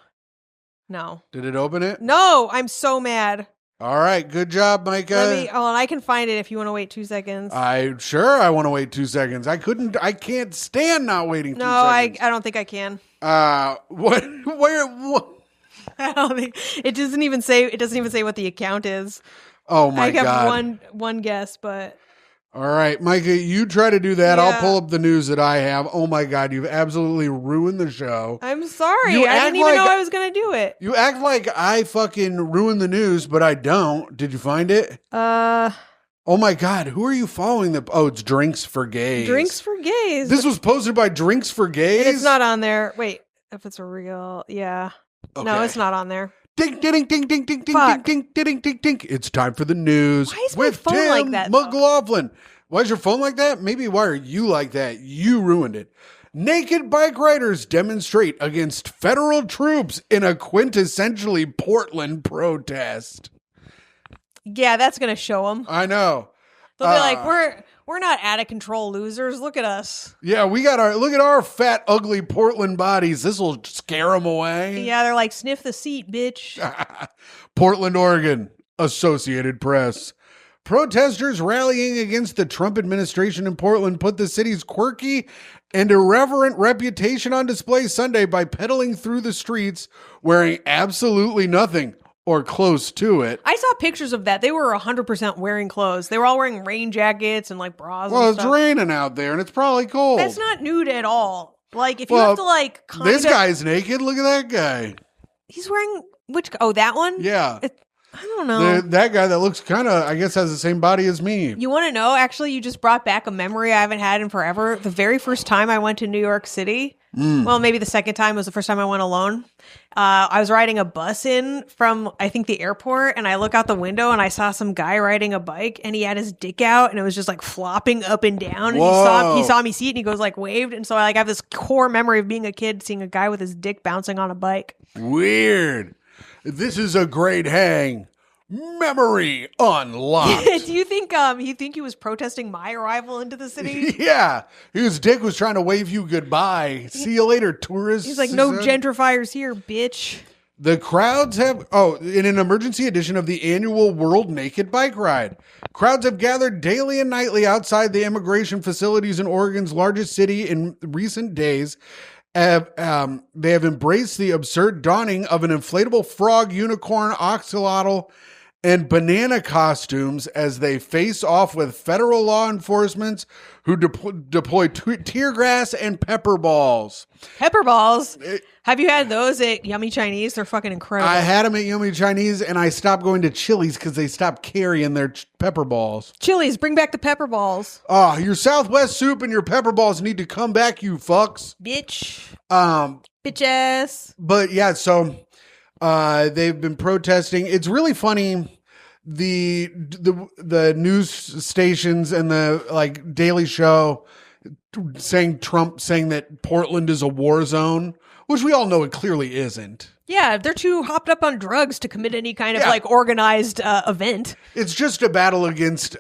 B: No.
A: Did it open it?
B: No, I'm so mad.
A: All right, good job, Myka.
B: I can find it if you want to wait 2 seconds.
A: I want to wait 2 seconds. I can't stand not waiting 2 seconds.
B: I don't think I can.
A: What?
B: I don't think it doesn't even say what the account is.
A: Oh my God.
B: I have one guess, but
A: all right, Myka, you try to do that.
B: Yeah.
A: I'll pull up the news that I have. Oh my God, you've absolutely ruined the show.
B: I'm sorry.
A: You
B: I
A: act
B: didn't even
A: like-
B: know I was going to do it.
A: You act like I fucking ruined the news, but I don't. Did you find it? Oh my God, who are you following? It's Drinks for Gays.
B: Drinks for Gays.
A: This was posted by Drinks for Gays?
B: It's not on there. Wait, if it's a real, yeah.
A: Okay.
B: No, it's not on there.
A: Ding, ding, ding, ding, ding, ding,
B: Fuck.
A: ding, ding, ding, ding, ding. It's time for the news.
B: Why is my
A: with
B: phone
A: Tim
B: like that, though?
A: McLaughlin. Why is your phone like that? Maybe why are you like that? You ruined it. Naked bike riders demonstrate against federal troops in a quintessentially Portland protest.
B: Yeah, that's going to show them.
A: I know.
B: They'll be like, we're not out of control losers. Look at us.
A: Yeah, look at our fat, ugly Portland bodies. This will scare them away.
B: Yeah, they're like, sniff the seat, bitch.
A: Portland, Oregon, Associated Press. Protesters rallying against the Trump administration in Portland put the city's quirky and irreverent reputation on display Sunday by pedaling through the streets wearing absolutely nothing or close to it.
B: I saw pictures of that. They were 100% wearing clothes. They were all wearing rain jackets and like bras
A: Well,
B: and
A: it's
B: stuff.
A: raining out there and it's probably cold.
B: That's not nude at all. Like, if you
A: Well,
B: have to like kind
A: This
B: of...
A: guy's naked. Look at that guy.
B: He's wearing... that one?
A: Yeah.
B: I don't know.
A: That guy that looks kind of, I guess, has the same body as me.
B: You want to know? Actually, you just brought back a memory I haven't had in forever. The very first time I went to New York City, well, maybe the second time was the first time I went alone. I was riding a bus in from, I think, the airport, and I look out the window and I saw some guy riding a bike, and he had his dick out, and it was just like flopping up and down. And
A: Whoa.
B: he saw me see it, and he goes like waved, and so I have this core memory of being a kid seeing a guy with his dick bouncing on a bike.
A: Weird. This is a great hang. Memory unlocked.
B: Do you think he was protesting my arrival into the city?
A: Yeah. His dick was trying to wave you goodbye. See you later, tourists.
B: He's like, no gentrifiers here, bitch.
A: The crowds have, in an emergency edition of the annual World Naked Bike Ride, crowds have gathered daily and nightly outside the immigration facilities in Oregon's largest city in recent days. They have embraced the absurd donning of an inflatable frog, unicorn, axolotl, and banana costumes as they face off with federal law enforcement who deploy tear gas and pepper balls.
B: Pepper balls? Have you had those at Yummy Chinese? They're fucking incredible.
A: I had them at Yummy Chinese, and I stopped going to Chili's because they stopped carrying their pepper balls.
B: Chili's, bring back the pepper balls.
A: Oh, your Southwest soup and your pepper balls need to come back, you fucks.
B: Bitch.
A: Bitch
B: ass.
A: But yeah, so They've been protesting. It's really funny. The news stations and the like Daily Show Trump saying that Portland is a war zone, which we all know it clearly isn't.
B: Yeah, they're too hopped up on drugs to commit any kind of like organized event.
A: It's just a battle against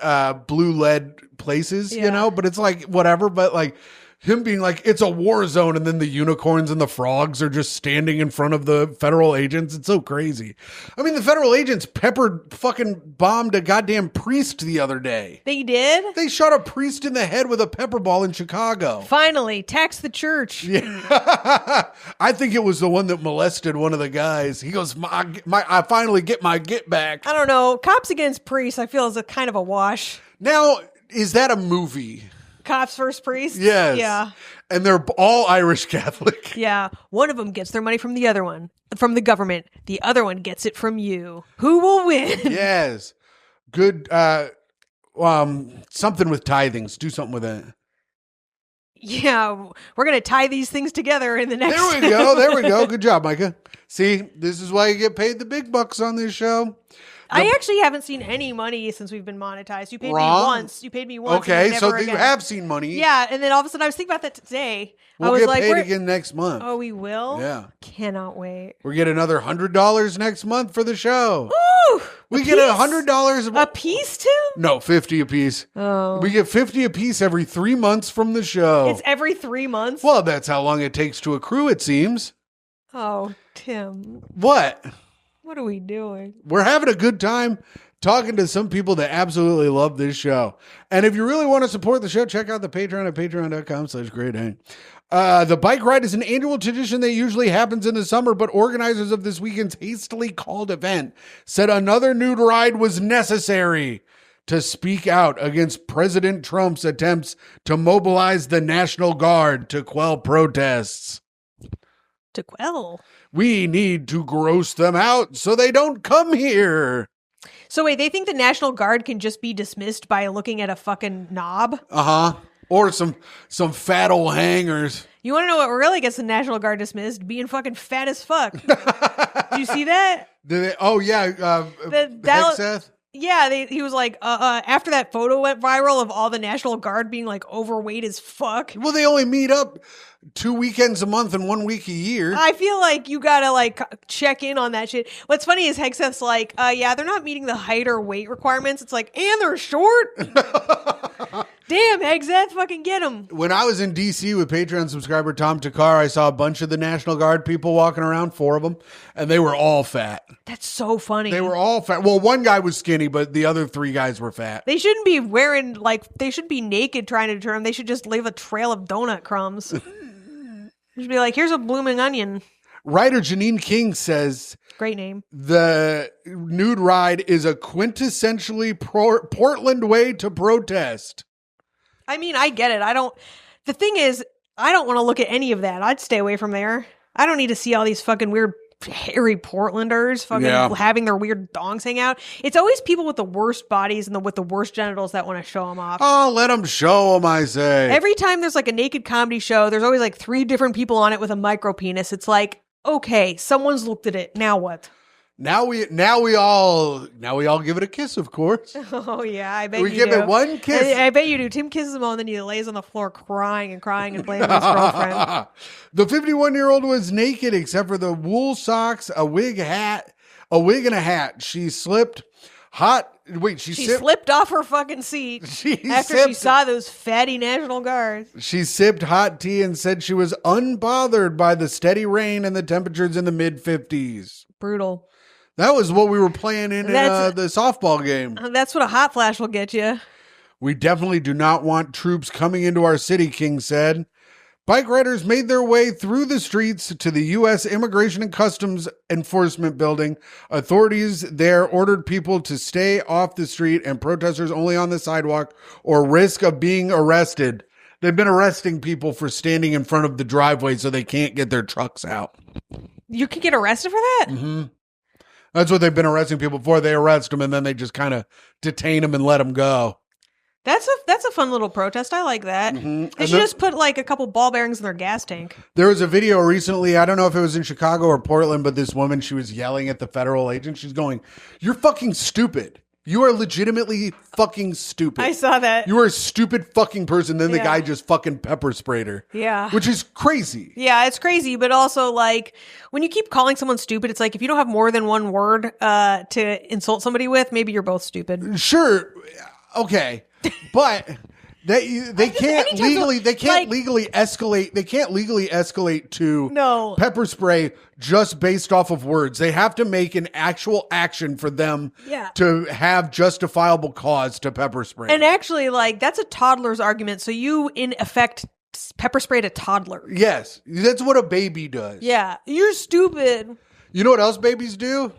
A: blue lead places, you know, but it's like whatever. But like him being like, it's a war zone. And then the unicorns and the frogs are just standing in front of the federal agents. It's so crazy. I mean, the federal agents fucking bombed a goddamn priest the other day.
B: They did?
A: They shot a priest in the head with a pepper ball in Chicago.
B: Finally, tax the church.
A: Yeah. I think it was the one that molested one of the guys. He goes, I finally get my get back.
B: I don't know. Cops Against Priests, I feel, is a kind of a wash.
A: Now, is that a movie?
B: Cops First Priests?
A: Yes.
B: Yeah.
A: And they're all Irish Catholic.
B: Yeah. One of them gets their money from the other one, from the government. The other one gets it from you. Who will win? Yes.
A: Good. Something with tithings. Do something with it.
B: Yeah. We're going to tie these things together in the next.
A: There we go. There we go. Good job, Myka. See, this is why you get paid the big bucks on this show.
B: I actually haven't seen any money since we've been monetized. You paid me once. You paid me once.
A: Okay, so you have seen money.
B: Yeah, and then all of a sudden I was thinking about that today.
A: We'll get paid again next month.
B: Oh, we will?
A: Yeah.
B: Cannot wait.
A: We get another $100 next month for the show.
B: Ooh!
A: We get $100
B: a piece too?
A: No, 50 a piece.
B: Oh.
A: We get 50 a piece every 3 months from the show.
B: It's every 3 months?
A: Well, that's how long it takes to accrue, it seems.
B: Oh, Tim.
A: What?
B: What are we doing?
A: We're having a good time talking to some people that absolutely love this show. And if you really want to support the show, check out the Patreon at patreon.com/greathang. The bike ride is an annual tradition that usually happens in the summer, but organizers of this weekend's hastily called event said another nude ride was necessary to speak out against President Trump's attempts to mobilize the National Guard to quell protests.
B: To quell?
A: We need to gross them out so they don't come here.
B: So wait, they think the National Guard can just be dismissed by looking at a fucking knob?
A: Uh-huh. Or some fat old hangers.
B: You want to know what really gets the National Guard dismissed? Being fucking fat as fuck. Did you see that?
A: Oh, yeah. Hexeth?
B: Yeah, he was like, after that photo went viral of all the National Guard being like overweight as fuck.
A: Well, they only meet up 2 weekends a month and 1 week a year.
B: I feel like you gotta like check in on that shit. What's funny is Hexeth's like, yeah, they're not meeting the height or weight requirements. It's like, and they're short. Damn, Hexeth, fucking get them.
A: When I was in D.C. with Patreon subscriber Tom Takar, I saw a bunch of the National Guard people walking around, 4 of them, and they were all fat.
B: That's so funny.
A: They were all fat. Well, one guy was skinny, but the other 3 guys were fat.
B: They shouldn't be wearing, like, they should be naked trying to determine. They should just leave a trail of donut crumbs. Just be like, here's a blooming onion. Writer
A: Janine King says,
B: great name,
A: the nude ride is a quintessentially Portland way to protest.
B: I mean, I get it. The thing is, I don't want to look at any of that. I'd stay away from there. I don't need to see all these fucking weird hairy Portlanders fucking having their weird dongs hang out. It's always people with the worst bodies and with the worst genitals that want to show them off.
A: Oh, let them show them, I say.
B: Every time there's like a naked comedy show, there's always like 3 different people on it with a micro penis. It's like, okay, someone's looked at it. Now what?
A: Now we all give it a kiss, of course.
B: Oh yeah, I bet
A: we
B: you
A: give
B: do.
A: it one kiss.
B: I bet you do. Tim kisses him all, and then he lays on the floor crying and blaming his girlfriend.
A: The 51-year-old was naked except for the wool socks, a wig and a hat. She slipped
B: slipped off her fucking seat after she saw those fatty National Guards.
A: She sipped hot tea and said she was unbothered by the steady rain and the temperatures in the mid-50s.
B: Brutal.
A: That was what we were playing in the softball game.
B: That's what a hot flash will get you.
A: We definitely do not want troops coming into our city, King said. Bike riders made their way through the streets to the U.S. Immigration and Customs Enforcement building. Authorities there ordered people to stay off the street and protesters only on the sidewalk or risk of being arrested. They've been arresting people for standing in front of the driveway so they can't get their trucks out.
B: You can get arrested for that?
A: Mm-hmm. That's what they've been arresting people for. They arrest them and then they just kind of detain them and let them go.
B: That's a fun little protest. I like that.
A: Mm-hmm.
B: They should just put like a couple ball bearings in their gas tank.
A: There was a video recently, I don't know if it was in Chicago or Portland, but this woman, she was yelling at the federal agent. She's going, "You're fucking stupid. You are legitimately fucking stupid.
B: I saw that.
A: You are a stupid fucking person." Then the
B: Yeah.
A: guy just fucking pepper sprayed her.
B: Yeah.
A: Which is crazy.
B: Yeah, it's crazy, but also like when you keep calling someone stupid, it's like if you don't have more than one word to insult somebody with, maybe you're both stupid.
A: Sure. Okay. But they can't legally escalate to
B: No.
A: pepper spray just based off of words. They have to make an actual action for them to have justifiable cause to pepper spray.
B: And actually, like that's a toddler's argument. So you, in effect, pepper sprayed a toddler.
A: Yes, that's what a baby does.
B: Yeah, you're stupid.
A: You know what else babies do?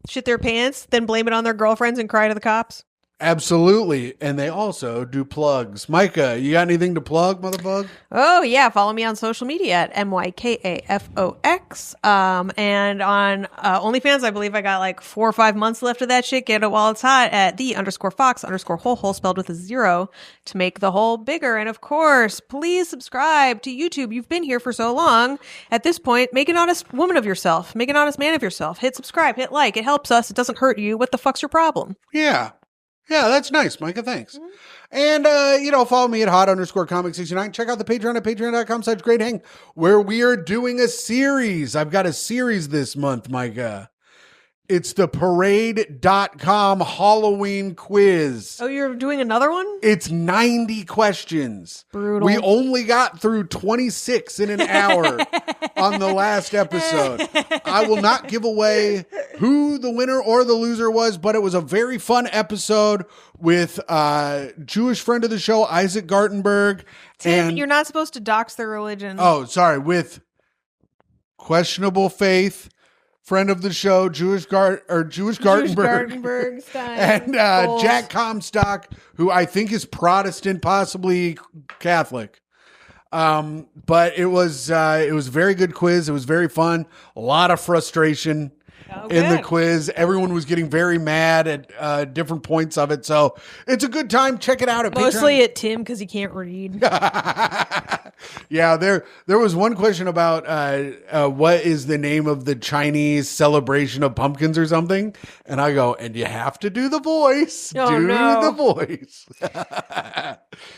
B: Shit their pants, then blame it on their girlfriends and cry to the cops.
A: Absolutely. And they also do plugs. Myka, you got anything to plug, motherfucker?
B: Oh, yeah. Follow me on social media at MYKAFOX. And on OnlyFans, I believe I got like 4 or 5 months left of that shit. Get it while it's hot at _Fox_whole spelled with a 0 to make the hole bigger. And of course, please subscribe to YouTube. You've been here for so long. At this point, make an honest woman of yourself. Make an honest man of yourself. Hit subscribe. Hit like. It helps us. It doesn't hurt you. What the fuck's your problem?
A: Yeah. Yeah, that's nice, Myka. Thanks. Mm-hmm. And, follow me at hot_comic69. Check out the Patreon at patreon.com/greathang, where we are doing a series. I've got a series this month, Myka. It's the parade.com Halloween quiz.
B: Oh, you're doing another one?
A: It's 90 questions.
B: Brutal.
A: We only got through 26 in an hour on the last episode. I will not give away who the winner or the loser was, but it was a very fun episode with Jewish friend of the show, Isaac Gartenberg.
B: Tim, you're not supposed to dox their religion.
A: Oh, sorry. With questionable faith, friend of the show, Jewish Gartenberg, and Jack Comstock, who I think is Protestant, possibly Catholic. But it was a very good quiz. It was very fun. A lot of frustration in the quiz. Everyone was getting very mad at different points of it. So it's a good time. Check it out at
B: Mostly at Tim because he can't read.
A: Yeah, there was one question about what is the name of the Chinese celebration of pumpkins or something, and I go, and you have to do the voice. The voice.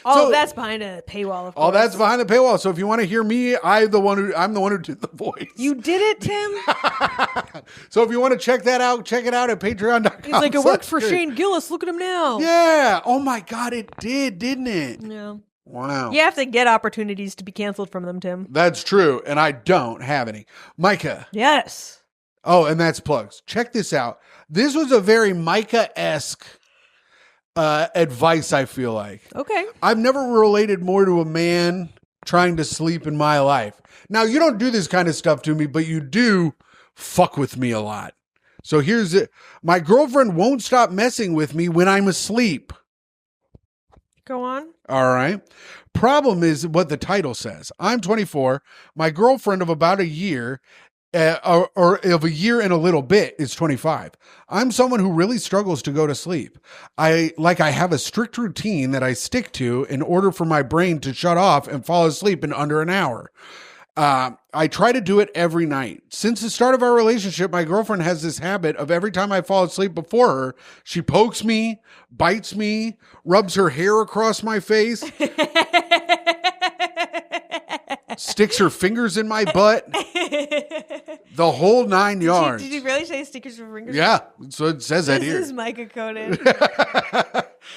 B: That's behind a paywall. Of course.
A: Oh, that's behind the paywall. So if you want to hear me, I'm the one who did the voice.
B: You did it, Tim.
A: So if you want to check that out, check it out at patreon.com.
B: He's like, it worked for Shane Gillis. Look at him now.
A: Yeah. Oh my God, it did, didn't it?
B: Yeah.
A: Wow.
B: You have to get opportunities to be canceled from them, Tim.
A: That's true. And I don't have any. Myka.
B: Yes.
A: Oh, and that's plugs. Check this out. This was a very Myka-esque advice, I feel like.
B: Okay.
A: I've never related more to a man trying to sleep in my life. Now, you don't do this kind of stuff to me, but you do fuck with me a lot. So here's it. My girlfriend won't stop messing with me when I'm asleep.
B: Go on.
A: All right. Problem is what the title says. I'm 24. My girlfriend of about a year, or of a year and a little bit, is 25. I'm someone who really struggles to go to sleep. I have a strict routine that I stick to in order for my brain to shut off and fall asleep in under an hour. I try to do it every night. Since the start of our relationship, my girlfriend has this habit of every time I fall asleep before her, she pokes me, bites me, rubs her hair across my face, sticks her fingers in my butt, the whole 9 yards.
B: Did you really say stickers for fingers?
A: Yeah, so it says that here.
B: This is Myka coded.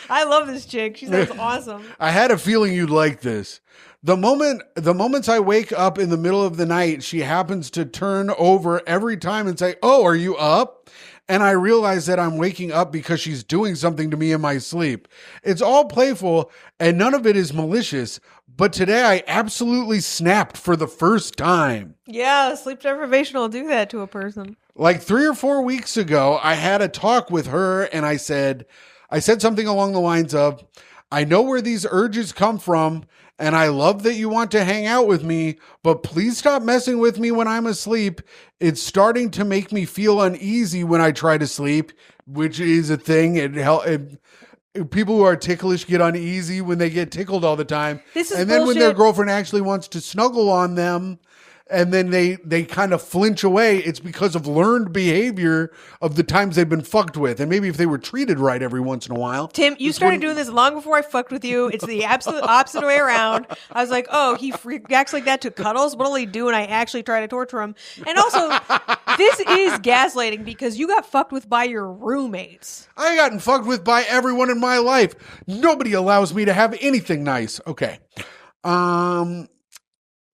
B: I love this chick. She sounds awesome.
A: I had a feeling you'd like this. The moments I wake up in the middle of the night, she happens to turn over every time and say, "Oh, are you up?" And I realize that I'm waking up because she's doing something to me in my sleep. It's all playful and none of it is malicious. But today I absolutely snapped for the first time.
B: Yeah, sleep deprivation will do that to a person.
A: Like 3 or 4 weeks ago, I had a talk with her and I said something along the lines of, "I know where these urges come from. And I love that you want to hang out with me, but please stop messing with me when I'm asleep. It's starting to make me feel uneasy when I try to sleep," which is a thing. people who are ticklish get uneasy when they get tickled all the time.
B: This is
A: and then when their
B: bullshit.
A: girlfriend actually wants to snuggle on them, and then they kind of flinch away, it's because of learned behavior of the times they've been fucked with. And maybe if they were treated right every once in a while.
B: Tim, you started doing this long before I fucked with you. It's the absolute opposite way around. I was like, oh, he reacts like that to cuddles. What'll he do? And I actually try to torture him. And also, this is gaslighting because you got fucked with by your roommates.
A: I gotten fucked with by everyone in my life. Nobody allows me to have anything nice. Okay.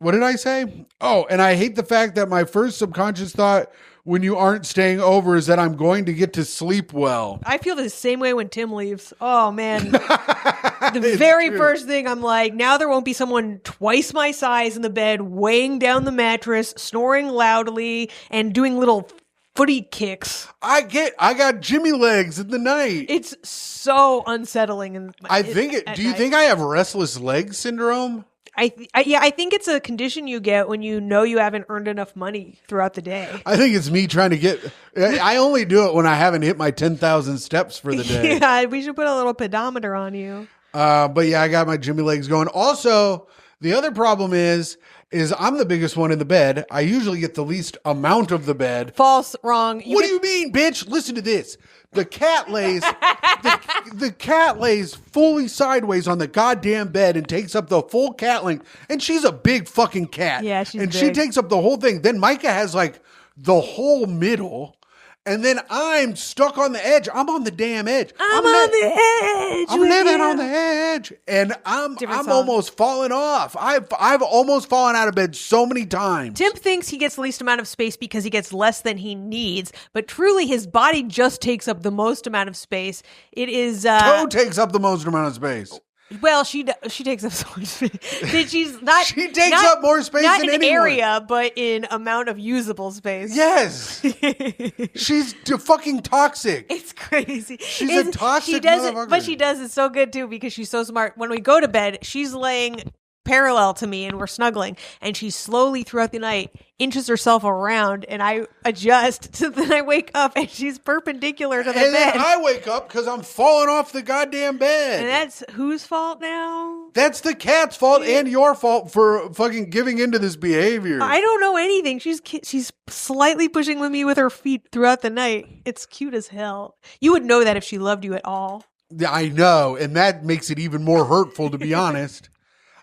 A: What did I say? Oh, and I hate the fact that my first subconscious thought when you aren't staying over is that I'm going to get to sleep well.
B: I feel the same way when Tim leaves. Oh, man. The very first thing I'm like, now there won't be someone twice my size in the bed, weighing down the mattress, snoring loudly, and doing little footy kicks.
A: I got Jimmy legs in the night.
B: It's so unsettling.
A: Do you think I have restless leg syndrome?
B: I think it's a condition you get when you know you haven't earned enough money throughout the day.
A: I think it's me trying to get. I only do it when I haven't hit my 10,000 steps for the day.
B: Yeah, we should put a little pedometer on you.
A: But yeah, I got my Jimmy legs going. Also, the other problem is I'm the biggest one in the bed. I usually get the least amount of the bed.
B: False, wrong.
A: What do you mean, bitch? Listen to this. The cat lays the cat lays fully sideways on the goddamn bed and takes up the full cat length. And she's a big fucking cat.
B: Yeah, she's
A: and
B: big.
A: she takes up the whole thing. Then Myka has like the whole middle. And then I'm stuck on the edge. I'm on the damn edge.
B: I'm on the edge.
A: I'm living on the edge. And I'm almost falling off. I've almost fallen out of bed so many times.
B: Tim thinks he gets the least amount of space because he gets less than he needs, but truly his body just takes up the most amount of space. It is
A: Toe takes up the most amount of space.
B: Well, she takes up so much space. She's not.
A: She takes up more space
B: not
A: than
B: in
A: anyone.
B: area, but in amount of usable space.
A: Yes, she's fucking toxic.
B: It's crazy.
A: She's a toxic
B: she does
A: motherfucker.
B: it, but she does it so good too because she's so smart. When we go to bed, she's laying parallel to me and we're snuggling, and she slowly throughout the night inches herself around, and I adjust. So then I wake up and she's perpendicular to the
A: and
B: bed.
A: then I wake up because I'm falling off the goddamn bed.
B: And that's whose fault now?
A: That's the cat's fault and your fault for fucking giving into this behavior.
B: I don't know anything. She's slightly pushing with me with her feet throughout the night. It's cute as hell. You would know that if she loved you at all.
A: I know, and that makes it even more hurtful, to be honest.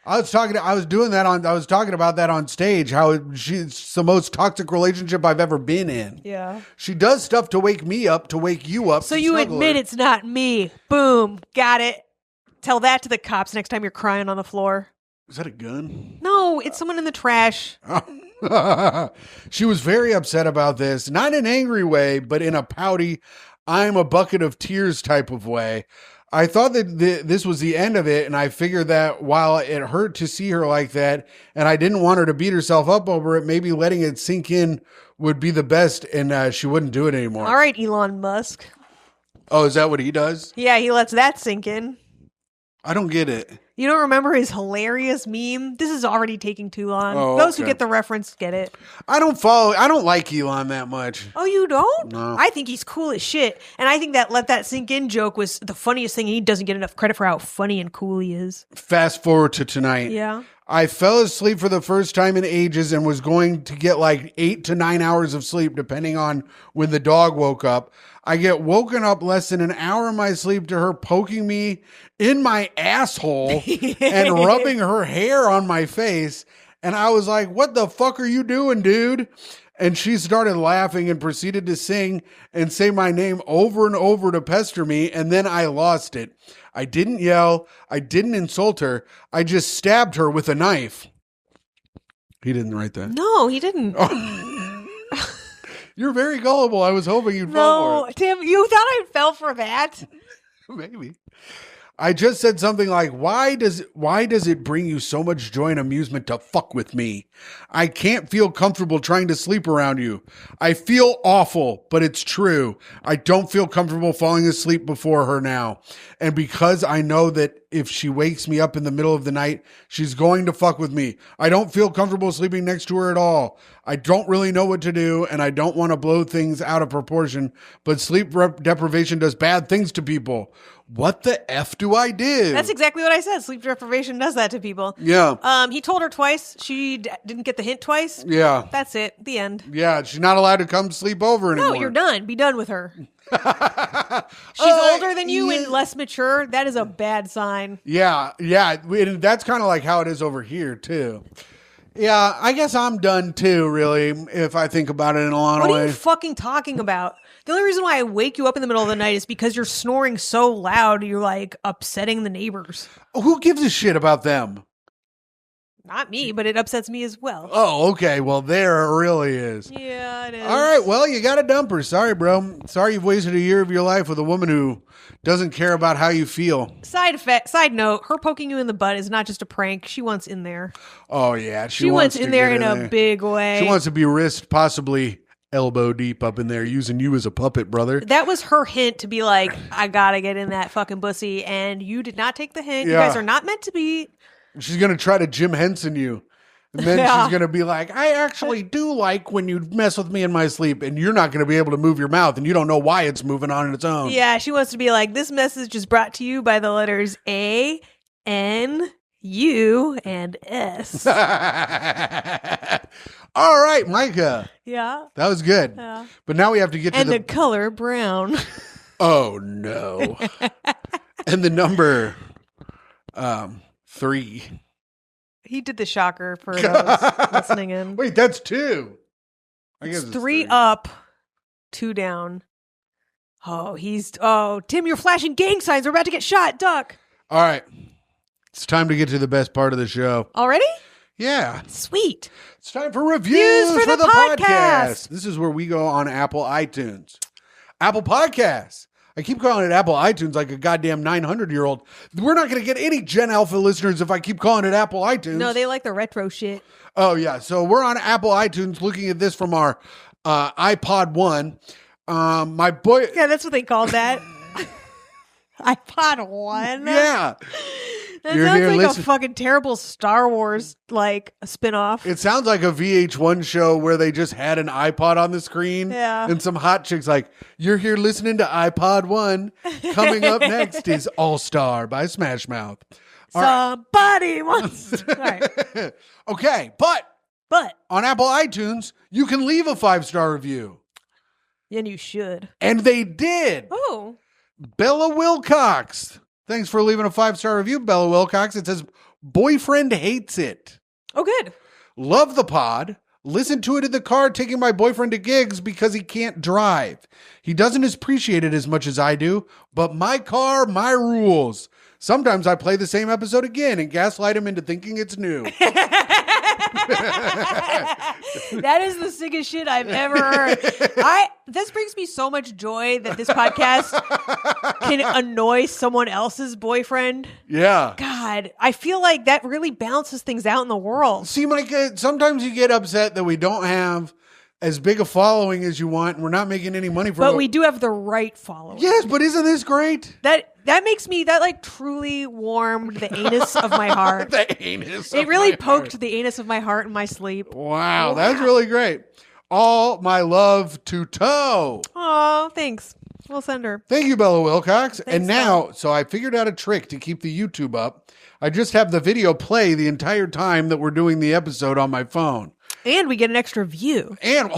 A: I was talking about that on stage, how it's the most toxic relationship I've ever been in.
B: Yeah.
A: She does stuff to wake me up, to wake you up.
B: So you admit it's not me. Boom. Got it. Tell that to the cops next time you're crying on the floor.
A: Is that a gun?
B: No, it's someone in the trash.
A: She was very upset about this, not in an angry way, but in a pouty, I'm a bucket of tears type of way. I thought that this was the end of it, and I figured that while it hurt to see her like that, and I didn't want her to beat herself up over it, maybe letting it sink in would be the best, and she wouldn't do it anymore.
B: All right, Elon Musk.
A: Oh, is that what he does?
B: Yeah, he lets that sink in.
A: I don't get it.
B: You don't remember his hilarious meme? This is already taking too long.
A: Oh,
B: Those who
A: okay.
B: get the reference get it.
A: I don't like Elon that much.
B: Oh, you don't?
A: No.
B: I think he's cool as shit. And I think that let that sink in joke was the funniest thing. He doesn't get enough credit for how funny and cool he is.
A: Fast forward to tonight.
B: Yeah.
A: I fell asleep for the first time in ages and was going to get like 8 to 9 hours of sleep, depending on when the dog woke up. I get woken up less than an hour of my sleep to her poking me in my asshole and rubbing her hair on my face. And I was like, what the fuck are you doing, dude? And she started laughing and proceeded to sing and say my name over and over to pester me. And then I lost it. I didn't yell. I didn't insult her. I just stabbed her with a knife. He didn't write that.
B: No, he didn't.
A: You're very gullible. I was hoping you'd fall for it.
B: Tim, you thought I fell for that?
A: Maybe. I just said something like, why does it bring you so much joy and amusement to fuck with me? I can't feel comfortable trying to sleep around you. I feel awful, but it's true. I don't feel comfortable falling asleep before her now. And because I know that if she wakes me up in the middle of the night, she's going to fuck with me. I don't feel comfortable sleeping next to her at all. I don't really know what to do, and I don't want to blow things out of proportion, but sleep deprivation does bad things to people. what the F do I do?
B: That's exactly what I said. Sleep deprivation does that to people.
A: Yeah.
B: He told her twice. She didn't get the hint twice.
A: Yeah.
B: That's it. The end.
A: Yeah, she's not allowed to come sleep over anymore.
B: No, you're done. Be done with her. She's older than you and less mature. That is a bad sign.
A: Yeah. And that's kind of like how it is over here, too. Yeah, I guess I'm done, too, really, if I think about it in a lot of ways.
B: What are you fucking talking about? The only reason why I wake you up in the middle of the night is because you're snoring so loud, you're like upsetting the neighbors.
A: Who gives a shit about them?
B: Not me, but it upsets me as well.
A: Oh, okay. Well, there it really is.
B: Yeah, it is.
A: All right. Well, you got a dumper. Sorry, bro. Sorry you've wasted a year of your life with a woman who doesn't care about how you feel.
B: Side note, her poking you in the butt is not just a prank. She wants in there.
A: Oh, yeah.
B: She wants in there in a big way.
A: She wants to be wrist, possibly elbow deep up in there, using you as a puppet, brother.
B: That was her hint to be like, I gotta get in that fucking pussy. And you did not take the hint.
A: Yeah.
B: You guys are not meant to be.
A: She's going to try to Jim Henson you. And then she's going to be like, I actually do like when you mess with me in my sleep, and you're not going to be able to move your mouth, and you don't know why it's moving on its own.
B: Yeah, she wants to be like, this message is brought to you by the letters A, N, U, and S.
A: All right, Myka.
B: Yeah.
A: That was good.
B: Yeah.
A: But now we have to get to
B: And the color brown.
A: Oh, no. And the number 3.
B: He did the shocker for those listening in.
A: Wait, that's 2. I guess
B: It's 3 up, 2 down. Tim, you're flashing gang signs. We're about to get shot. Duck.
A: All right. It's time to get to the best part of the show.
B: Already?
A: Yeah.
B: Sweet.
A: It's time for reviews
B: for the podcast.
A: This is where we go on Apple iTunes. Apple Podcasts. I keep calling it Apple iTunes like a goddamn 900-year-old. We're not going to get any Gen Alpha listeners if I keep calling it Apple iTunes.
B: No, they like the retro shit.
A: Oh, yeah. So we're on Apple iTunes looking at this from our iPod 1. My boy...
B: Yeah, that's what they called that. iPod 1?
A: Yeah.
B: That sounds like a fucking terrible Star Wars, like, a spinoff.
A: It sounds like a VH1 show where they just had an iPod on the screen.
B: Yeah.
A: And some hot chicks like, you're here listening to iPod 1. Coming up next is All Star by Smash Mouth.
B: Somebody wants... All right.
A: Okay, but on Apple iTunes, you can leave a 5-star review.
B: And you should.
A: And they did.
B: Oh.
A: Bella Wilcox. Thanks for leaving a 5-star review, Bella Wilcox. It says, boyfriend hates it.
B: Oh, good.
A: Love the pod. Listen to it in the car taking my boyfriend to gigs because he can't drive. He doesn't appreciate it as much as I do, but my car, my rules. Sometimes I play the same episode again and gaslight him into thinking it's new.
B: That is the sickest shit I've ever heard. This brings me so much joy that this podcast can annoy someone else's boyfriend.
A: Yeah.
B: God, I feel like that really balances things out in the world.
A: See, Myka, sometimes you get upset that we don't have as big a following as you want, and we're not making any money from it.
B: But we do have the right following.
A: Yes, but isn't this great?
B: That makes me, that like truly warmed the anus of my heart.
A: The anus.
B: It really poked the anus of my heart in my sleep.
A: Wow, that's really great. All my love to Toe.
B: Oh, thanks. We'll send her.
A: Thank you, Bella Wilcox.
B: Thanks,
A: and now, so I figured out a trick to keep the YouTube up. I just have the video play the entire time that we're doing the episode on my phone.
B: And we get an extra view.
A: And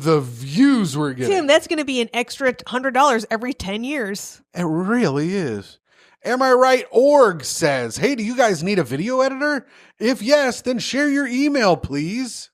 A: the views we're getting.
B: Tim, that's going to be an extra $100 every 10 years.
A: It really is. Am I right? Org says, hey, do you guys need a video editor? If yes, then share your email, please.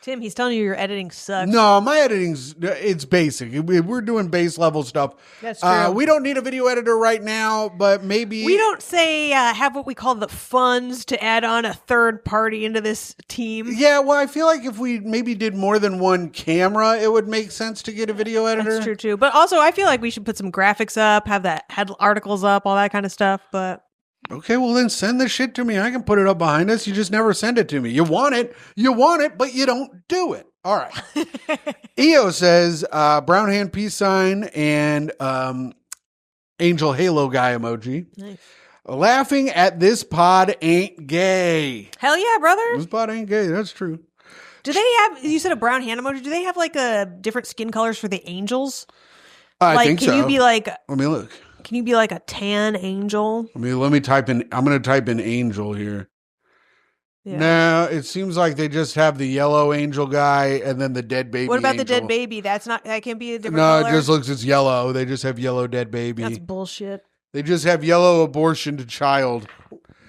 B: Tim, he's telling you your editing sucks.
A: No, my editing's, it's basic. We're doing base level stuff.
B: That's true.
A: We don't need a video editor right now, but maybe.
B: We don't have what we call the funds to add on a third party into this team.
A: Yeah, well, I feel like if we maybe did more than one camera, it would make sense to get a video editor.
B: That's true, too. But also, I feel like we should put some graphics up, have that articles up, all that kind of stuff, but...
A: Okay, well then send the shit to me. I can put it up behind us. You just never send it to me. You want it, but you don't do it. All right. EO says, brown hand peace sign and angel halo guy emoji.
B: Nice.
A: Laughing at this pod ain't gay.
B: Hell yeah, brother.
A: This pod ain't gay. That's true.
B: Do they have, you said a brown hand emoji, do they have like different skin colors for the angels?
A: I think so.
B: Can you be like...
A: Let me look.
B: Can you be like a tan angel?
A: Let me type in. I'm going to type in angel here.
B: Yeah.
A: No, it seems like they just have the yellow angel guy and then the dead baby.
B: What about the
A: angel.
B: dead baby? That can't be a different
A: No,
B: color.
A: it just looks it's yellow. They just have yellow dead baby.
B: That's bullshit.
A: They just have yellow abortion to child.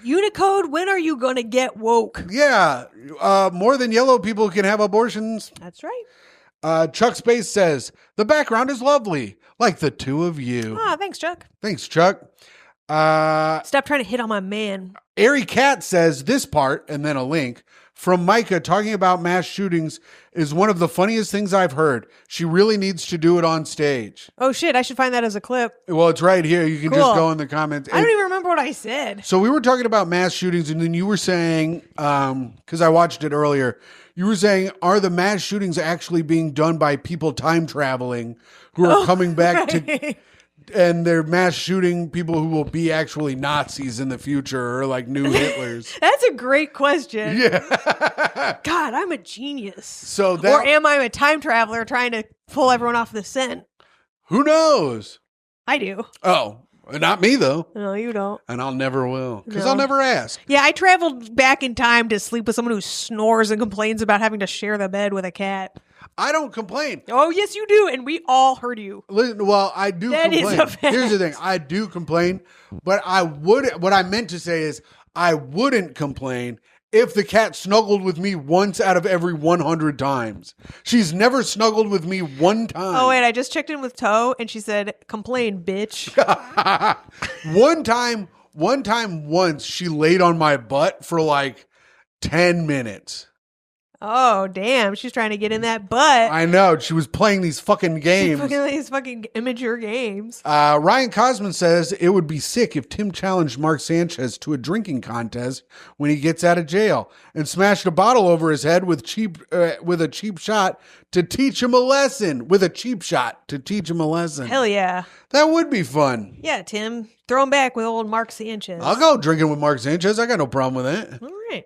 B: Unicode, when are you going to get woke?
A: Yeah, more than yellow people can have abortions.
B: That's right.
A: Chuck Space says, the background is lovely, like the two of you.
B: Ah, thanks, Chuck.
A: Thanks, Chuck.
B: Stop trying to hit on my man.
A: Airy Cat says this part, and then a link, from Myka talking about mass shootings is one of the funniest things I've heard. She really needs to do it on stage.
B: Oh, shit. I should find that as a clip.
A: Well, it's right here. You can
B: Cool.
A: just go in the comments.
B: I don't even remember what I said.
A: So we were talking about mass shootings, and then you were saying, because I watched it earlier, you were saying, are the mass shootings actually being done by people time traveling who are coming back to, and they're mass shooting people who will be actually Nazis in the future or like new Hitlers?
B: That's a great question.
A: Yeah.
B: God, I'm a genius.
A: So that,
B: Or am I a time traveler trying to pull everyone off the scent?
A: who knows?
B: I do.
A: Oh, not me though.
B: No, you don't.
A: And I'll never will, because
B: No.
A: I'll never ask.
B: Yeah, I traveled back in time to sleep with someone who snores and complains about having to share the bed with a cat.
A: I don't complain.
B: Oh, yes, you do. And we all heard you.
A: Listen, well, I do
B: That is
A: complain.
B: a fact.
A: Here's the thing. I do complain, but what I meant to say is I wouldn't complain if the cat snuggled with me once out of every 100 times. She's never snuggled with me one time.
B: Oh, wait, I just checked in with Toe and she said, complain, bitch.
A: Once she laid on my butt for like 10 minutes.
B: Oh, damn. She's trying to get in that butt.
A: I know. She was playing these fucking games.
B: These fucking immature games.
A: Ryan Cosman says it would be sick if Tim challenged Mark Sanchez to a drinking contest when he gets out of jail and smashed a bottle over his head with a cheap shot to teach him a lesson.
B: Hell yeah.
A: That would be fun.
B: Yeah, Tim. Throw him back with old Mark Sanchez.
A: I'll go drinking with Mark Sanchez. I got no problem with that.
B: All right.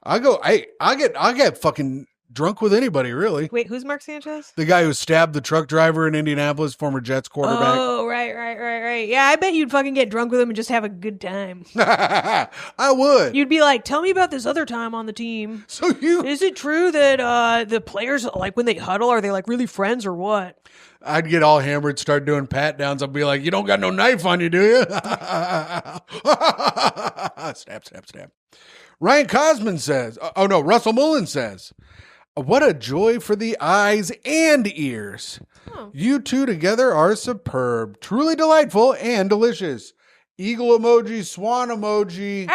A: I'll get fucking drunk with anybody, really.
B: Wait, who's Mark Sanchez?
A: The guy who stabbed the truck driver in Indianapolis, former Jets quarterback.
B: Oh, right. Yeah, I bet you'd fucking get drunk with him and just have a good time.
A: I would.
B: You'd be like, tell me about this other time on the team.
A: So you...
B: Is it true that the players, like when they huddle, are they like really friends or what?
A: I'd get all hammered, start doing pat downs. I'd be like, you don't got no knife on you, do you? Snap. Ryan Cosman says, Russell Mullen says, what a joy for the eyes and ears.
B: Oh.
A: You two together are superb, truly delightful and delicious. Eagle emoji, swan emoji,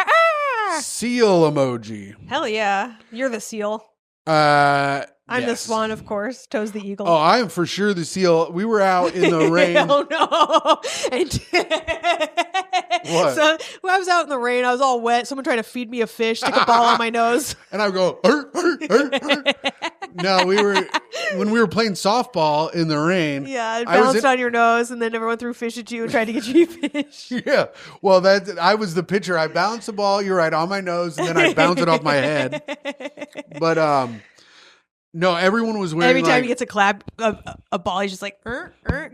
A: seal emoji.
B: Hell yeah. You're the seal. I'm the swan, of course. Toe's the eagle.
A: Oh, I am for sure the seal. We were out in the rain.
B: Oh, no.
A: What?
B: So when I was out in the rain, I was all wet. Someone tried to feed me a fish, stick a ball on my nose.
A: And I go, No, when we were playing softball in the rain.
B: Yeah, it bounced on your nose, and then everyone threw fish at you and tried to get you fish.
A: Yeah. Well, I was the pitcher. I bounced the ball, you're right, on my nose, and then I bounced it off my head. But, no, everyone was wearing
B: every time he gets a clap, a ball, he's just like,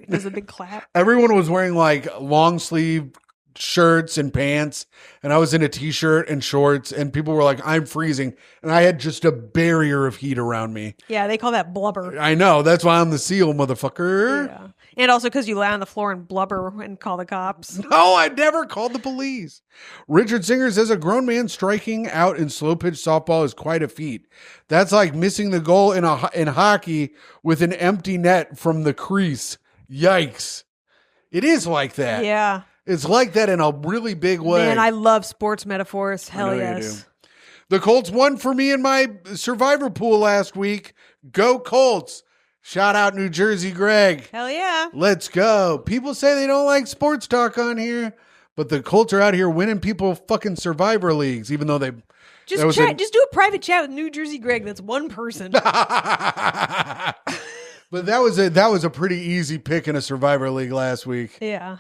B: does a big clap.
A: Everyone was wearing like long sleeve shirts and pants, and I was in a t-shirt and shorts, and people were like, I'm freezing, and I had just a barrier of heat around me.
B: Yeah, they call that blubber.
A: I know. That's why I'm the seal, motherfucker.
B: Yeah. And also because you lay on the floor and blubber and call the cops.
A: No, I never called the police. Richard Singer says a grown man striking out in slow pitch softball is quite a feat. That's like missing the goal in hockey with an empty net from the crease. Yikes. It is like that.
B: Yeah.
A: It's like that in a really big way.
B: Man, I love sports metaphors. Hell yes.
A: You do. The Colts won for me in my survivor pool last week. Go Colts. Shout out New Jersey Greg.
B: Hell yeah.
A: Let's go. People say they don't like sports talk on here, but the Colts are out here winning people fucking survivor leagues, even though they...
B: Just do a private chat with New Jersey Greg. That's one person.
A: But that was a pretty easy pick in a survivor league last week.
B: Yeah.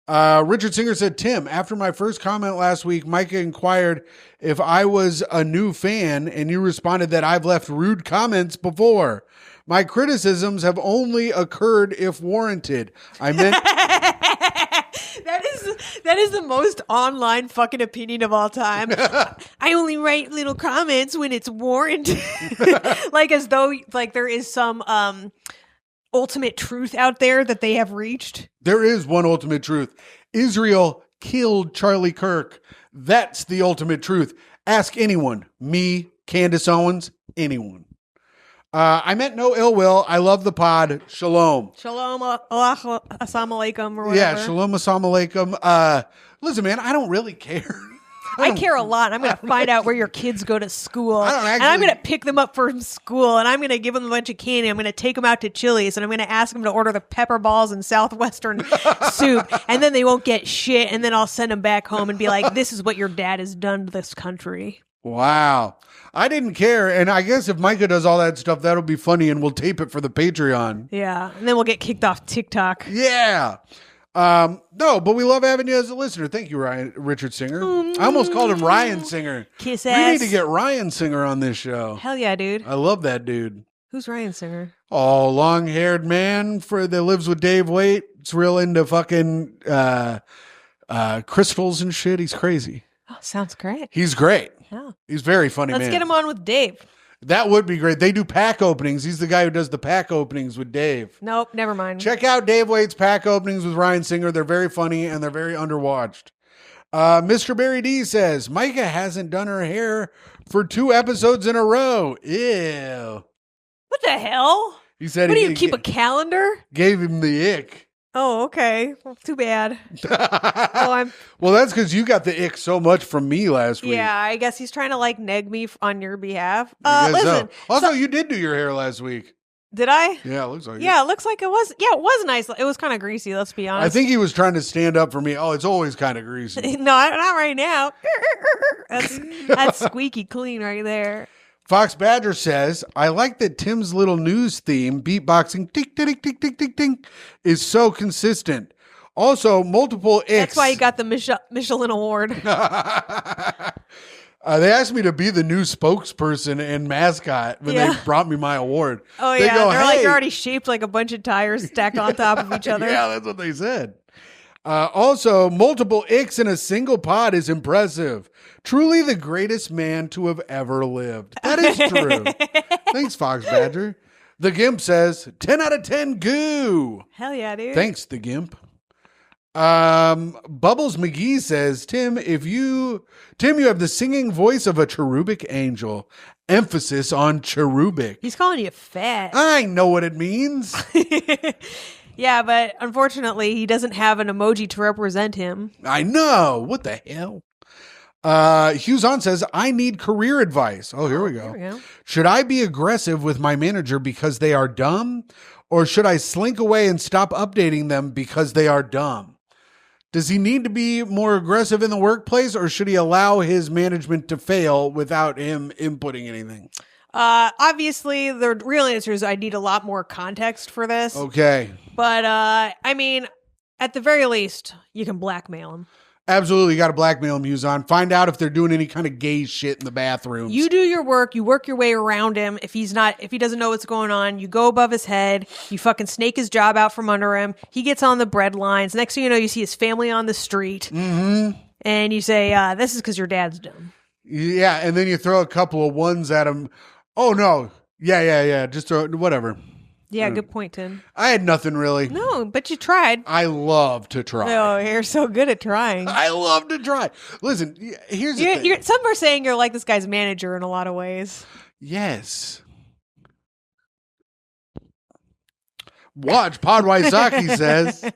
A: Richard Singer said, Tim, after my first comment last week, Myka inquired if I was a new fan, and you responded that I've left rude comments before. My criticisms have only occurred if warranted. I meant...
B: That That is the most online fucking opinion of all time. I only write little comments when it's warranted. Like as though like there is some ultimate truth out there that they have reached.
A: There is one ultimate truth. Israel killed Charlie Kirk. That's the ultimate truth. Ask anyone. Me, Candace Owens, anyone. I meant no ill will. I love the pod. Shalom.
B: Shalom, assalamu alaikum, or whatever.
A: Yeah, shalom, assalamu alaikum. Listen, man, I don't really care.
B: I care a lot. I'm going to find out where your kids go to school.
A: I don't actually-
B: and I'm going to pick them up from school. And I'm going to give them a bunch of candy. I'm going to take them out to Chili's. And I'm going to ask them to order the pepper balls and Southwestern soup. And then they won't get shit. And then I'll send them back home and be like, this is what your dad has done to this country.
A: Wow. I didn't care. And I guess if Myka does all that stuff, that'll be funny. And we'll tape it for the Patreon.
B: Yeah. And then we'll get kicked off TikTok.
A: Yeah. No, but we love having you as a listener. Thank you, Richard Singer. I almost called him Ryan Singer.
B: Kiss
A: We
B: ass.
A: need to get Ryan Singer on this show.
B: Hell yeah, dude.
A: I love that dude.
B: Who's Ryan Singer?
A: Oh, long-haired man that lives with Dave Waite. It's real into fucking crystals and shit. He's crazy.
B: Oh, sounds great.
A: He's great.
B: Yeah.
A: He's very funny,
B: Let's
A: man.
B: get him on with Dave.
A: That would be great. They do pack openings. He's the guy who does the pack openings with Dave.
B: Nope, never mind.
A: Check out Dave Waite's pack openings with Ryan Singer. They're very funny and they're very underwatched. Mr. Barry D says, Myka hasn't done her hair for 2 episodes in a row. Ew.
B: What the hell?
A: He said
B: What do
A: he
B: you keep a calendar?
A: gave him the ick.
B: Oh, okay. Well, too bad. Oh,
A: Well, that's because you got the ick so much from me last week.
B: yeah, I guess he's trying to like neg me on your behalf.
A: I guess so.
B: Listen.
A: Also, you did do your hair last week.
B: Did I?
A: Yeah, it looks like it.
B: Yeah, it looks like it was. Yeah, it was nice. It was kind of greasy, let's be honest.
A: I think he was trying to stand up for me. Oh, it's always kind of greasy.
B: No, not right now. That's squeaky clean right there.
A: Fox Badger says, I like that Tim's little news theme, beatboxing, tick, tick, tick, tick, tick, tick, is so consistent. Also, multiple icks.
B: That's why he got the Michelin award.
A: They asked me to be the new spokesperson and mascot when they brought me my award.
B: Oh,
A: They
B: yeah.
A: go,
B: They're like,
A: "Hey."
B: you're already shaped like a bunch of tires stacked on top of each other.
A: Yeah, that's what they said. Also, multiple icks in a single pod is impressive. Truly the greatest man to have ever lived. That is true. Thanks, Fox Badger. The Gimp says, 10 out of 10 goo.
B: Hell yeah, dude.
A: Thanks, the Gimp. Bubbles McGee says, Tim, you have the singing voice of a cherubic angel. Emphasis on cherubic.
B: He's calling you fat.
A: I know what it means.
B: Yeah, but unfortunately, he doesn't have an emoji to represent him.
A: I know. What the hell? Hughes on says, I need career advice. Oh, here we go.
B: There we go.
A: Should I be aggressive with my manager because they are dumb? Or should I slink away and stop updating them because they are dumb? Does he need to be more aggressive in the workplace, or should he allow his management to fail without him inputting anything?
B: Obviously, the real answer is I need a lot more context for this.
A: Okay.
B: But, I mean, at the very least, you can blackmail him.
A: Absolutely. You got to blackmail him, Hughes on. Find out if they're doing any kind of gay shit in the bathrooms.
B: You do your work. You work your way around him. If he doesn't know what's going on, you go above his head. You fucking snake his job out from under him. He gets on the bread lines. Next thing you know, you see his family on the street.
A: Mm-hmm.
B: And you say, this is because your dad's dumb.
A: Yeah. And then you throw a couple of ones at him. Oh, no. Yeah. Just throw whatever.
B: Yeah, good point, Tim.
A: I had nothing really.
B: No, but you tried.
A: I love to try.
B: Oh, you're so good at trying.
A: I love to try. Listen, here's the thing.
B: Some are saying you're like this guy's manager in a lot of ways.
A: Yes. Watch, Podwaisaki says.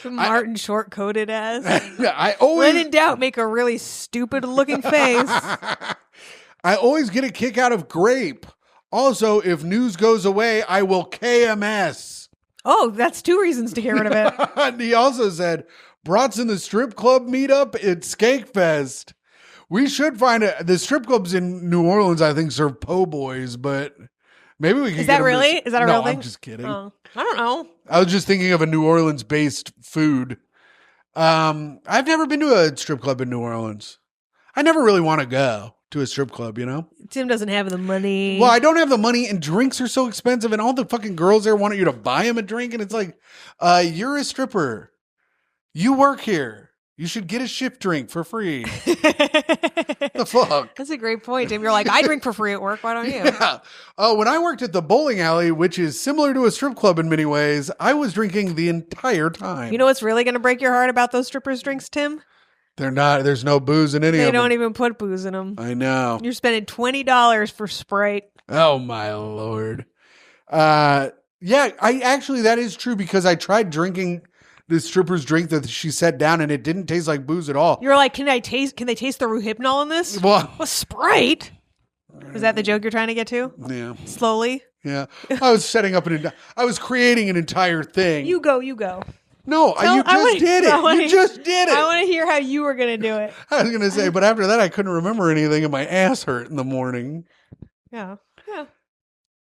B: Martin short-coated ass.
A: I always,
B: When in doubt, make a really stupid-looking face.
A: I always get a kick out of grape. Also, if news goes away, I will KMS.
B: Oh, that's 2 reasons to get rid of it.
A: And he also said, Brats in the strip club meetup at Skankfest. We should find the strip clubs in New Orleans, I think, serve po' boys, but maybe we could
B: Is
A: get
B: that
A: them
B: really? Is that a real thing?
A: I'm just kidding.
B: Oh, I don't know.
A: I was just thinking of a New Orleans-based food. I've never been to a strip club in New Orleans. I never really want to go to a strip club, you know?
B: Tim doesn't have the money.
A: Well, I don't have the money, and drinks are so expensive, and all the fucking girls there want you to buy them a drink, and it's like, you're a stripper. You work here. You should get a shift drink for free. The fuck?
B: That's a great point, Tim. You're like, I drink for free at work. Why don't you?
A: Yeah. When I worked at the bowling alley, which is similar to a strip club in many ways, I was drinking the entire time.
B: You know what's really going to break your heart about those strippers' drinks, Tim?
A: They're not. There's no booze in any of
B: They
A: them.
B: don't even put booze in them.
A: I know.
B: You're spending $20 for Sprite.
A: Oh my Lord. Yeah, that is true because I tried drinking the stripper's drink that she set down and it didn't taste like booze at all.
B: You're like, can they taste the Rohypnol in this?
A: Well,
B: Sprite? Is that the joke you're trying to get to?
A: Yeah.
B: Slowly?
A: Yeah. I was I was creating an entire thing.
B: You go.
A: No, you just did it. You just did it.
B: I want to hear how you were going to do it.
A: I was going to say, but after that, I couldn't remember anything and my ass hurt in the morning.
B: Yeah.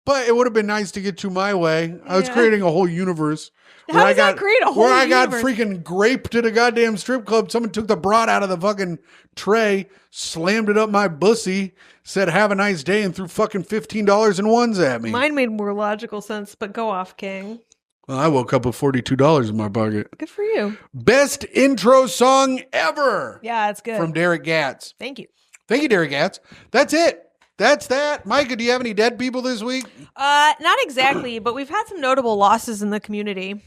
A: But it would have been nice to get to my way. I was creating a whole universe.
B: How does that create a whole universe?
A: Where I got freaking graped at a goddamn strip club. Someone took the broad out of the fucking tray, slammed it up my bussy, said, have a nice day, and threw fucking $15 in ones at me.
B: Mine made more logical sense, but go off, King.
A: Well, I woke up with $42 in my pocket.
B: Good for you.
A: Best intro song ever.
B: Yeah, it's good.
A: From Derek Gatz.
B: Thank you.
A: Thank you, Derek Gatz. That's it. That's that. Myka, do you have any dead people this week?
B: Not exactly, but we've had some notable losses in the community.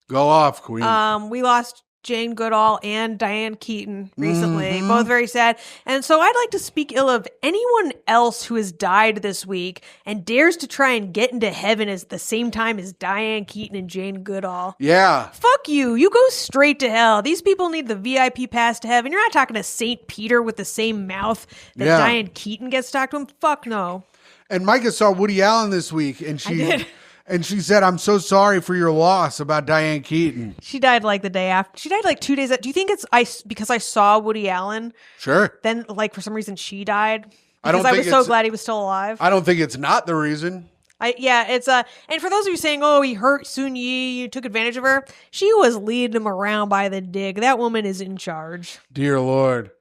A: Go off, Queen.
B: We lost Jane Goodall and Diane Keaton recently,
A: Mm-hmm.
B: both very sad. And so I'd like to speak ill of anyone else who has died this week and dares to try and get into heaven at the same time as Diane Keaton and Jane Goodall.
A: Yeah.
B: Fuck you. You go straight to hell. These people need the VIP pass to heaven. You're not talking to St. Peter with the same mouth that Diane Keaton gets talked to him. Fuck no.
A: And Myka saw Woody Allen this week, and
B: I did.
A: And she said, I'm so sorry for your loss about Diane Keaton.
B: She died like the day after. She died like 2 days. Do you think it's because I saw Woody Allen?
A: Sure.
B: Then, like, for some reason, she died?
A: I don't
B: Because I
A: think
B: was so glad he was still alive.
A: I don't think it's not the reason.
B: It's and for those of you saying, oh, he hurt Sun Yi, you took advantage of her, she was leading him around by the dick. That woman is in charge.
A: Dear Lord.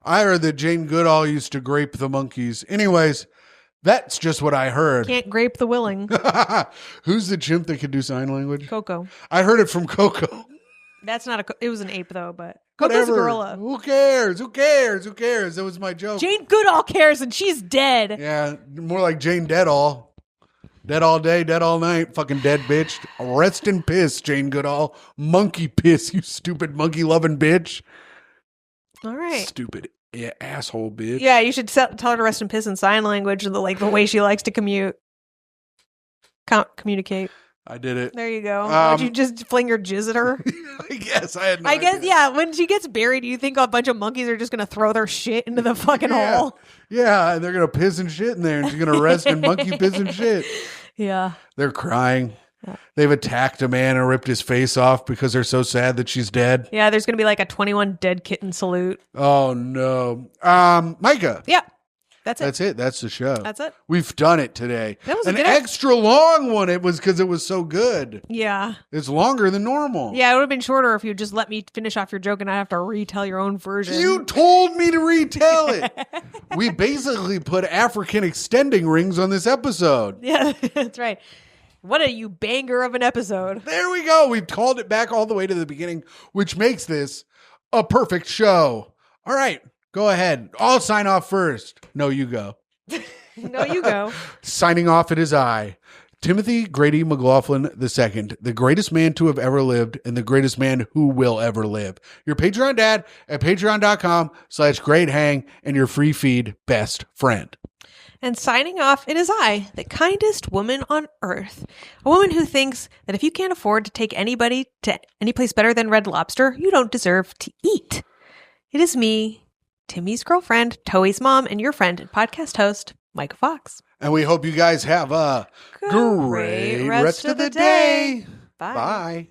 A: I heard that Jane Goodall used to grape the monkeys. Anyways, that's just what I heard.
B: Can't grape the willing.
A: Who's the chimp that could do sign language?
B: Coco.
A: I heard it from Coco.
B: That's not it was an ape, though, but Coco's a gorilla.
A: Who cares? That was my joke.
B: Jane Goodall cares, and she's dead.
A: Yeah, more like Jane Deadall. Dead all day, dead all night. Fucking dead bitch. Rest in piss, Jane Goodall. Monkey piss, you stupid monkey-loving bitch.
B: All right.
A: Stupid asshole bitch.
B: Yeah, you should tell her to rest in piss in sign language, the way she likes to communicate.
A: I did it.
B: There you go. Did you just fling your jizz at her?
A: I guess I had no
B: I guess,
A: idea.
B: yeah. When she gets buried, do you think a bunch of monkeys are just going to throw their shit into the fucking hole?
A: Yeah, and they're going to piss and shit in there, and she's going to rest in monkey piss and shit.
B: Yeah.
A: They're crying. They've attacked a man and ripped his face off because they're so sad that she's dead.
B: Yeah, there's going to be like a 21 dead kitten salute.
A: Oh, no. Myka.
B: Yeah. That's it.
A: That's it. That's the show.
B: That's it.
A: We've done it today.
B: That was
A: an
B: a good
A: extra long one. It was because it was so good.
B: Yeah.
A: It's longer than normal.
B: Yeah, it would have been shorter if you just let me finish off your joke and I have to retell your own version.
A: You told me to retell it. We basically put African extending rings on this episode.
B: Yeah, that's right. What a you banger of an episode.
A: There we go. We've called it back all the way to the beginning, which makes this a perfect show. All right. Go ahead. I'll sign off first. No, you go.
B: No, you go.
A: Signing off, it is I, Timothy Grady McLaughlin II, the greatest man to have ever lived and the greatest man who will ever live. Your Patreon dad at patreon.com/greathang and your free feed best friend.
B: And signing off, it is I, the kindest woman on earth. A woman who thinks that if you can't afford to take anybody to any place better than Red Lobster, you don't deserve to eat. It is me, Timmy's girlfriend, Toey's mom, and your friend and podcast host, Myka Fox.
A: And we hope you guys have a great rest of the day.
B: Bye.
A: Bye.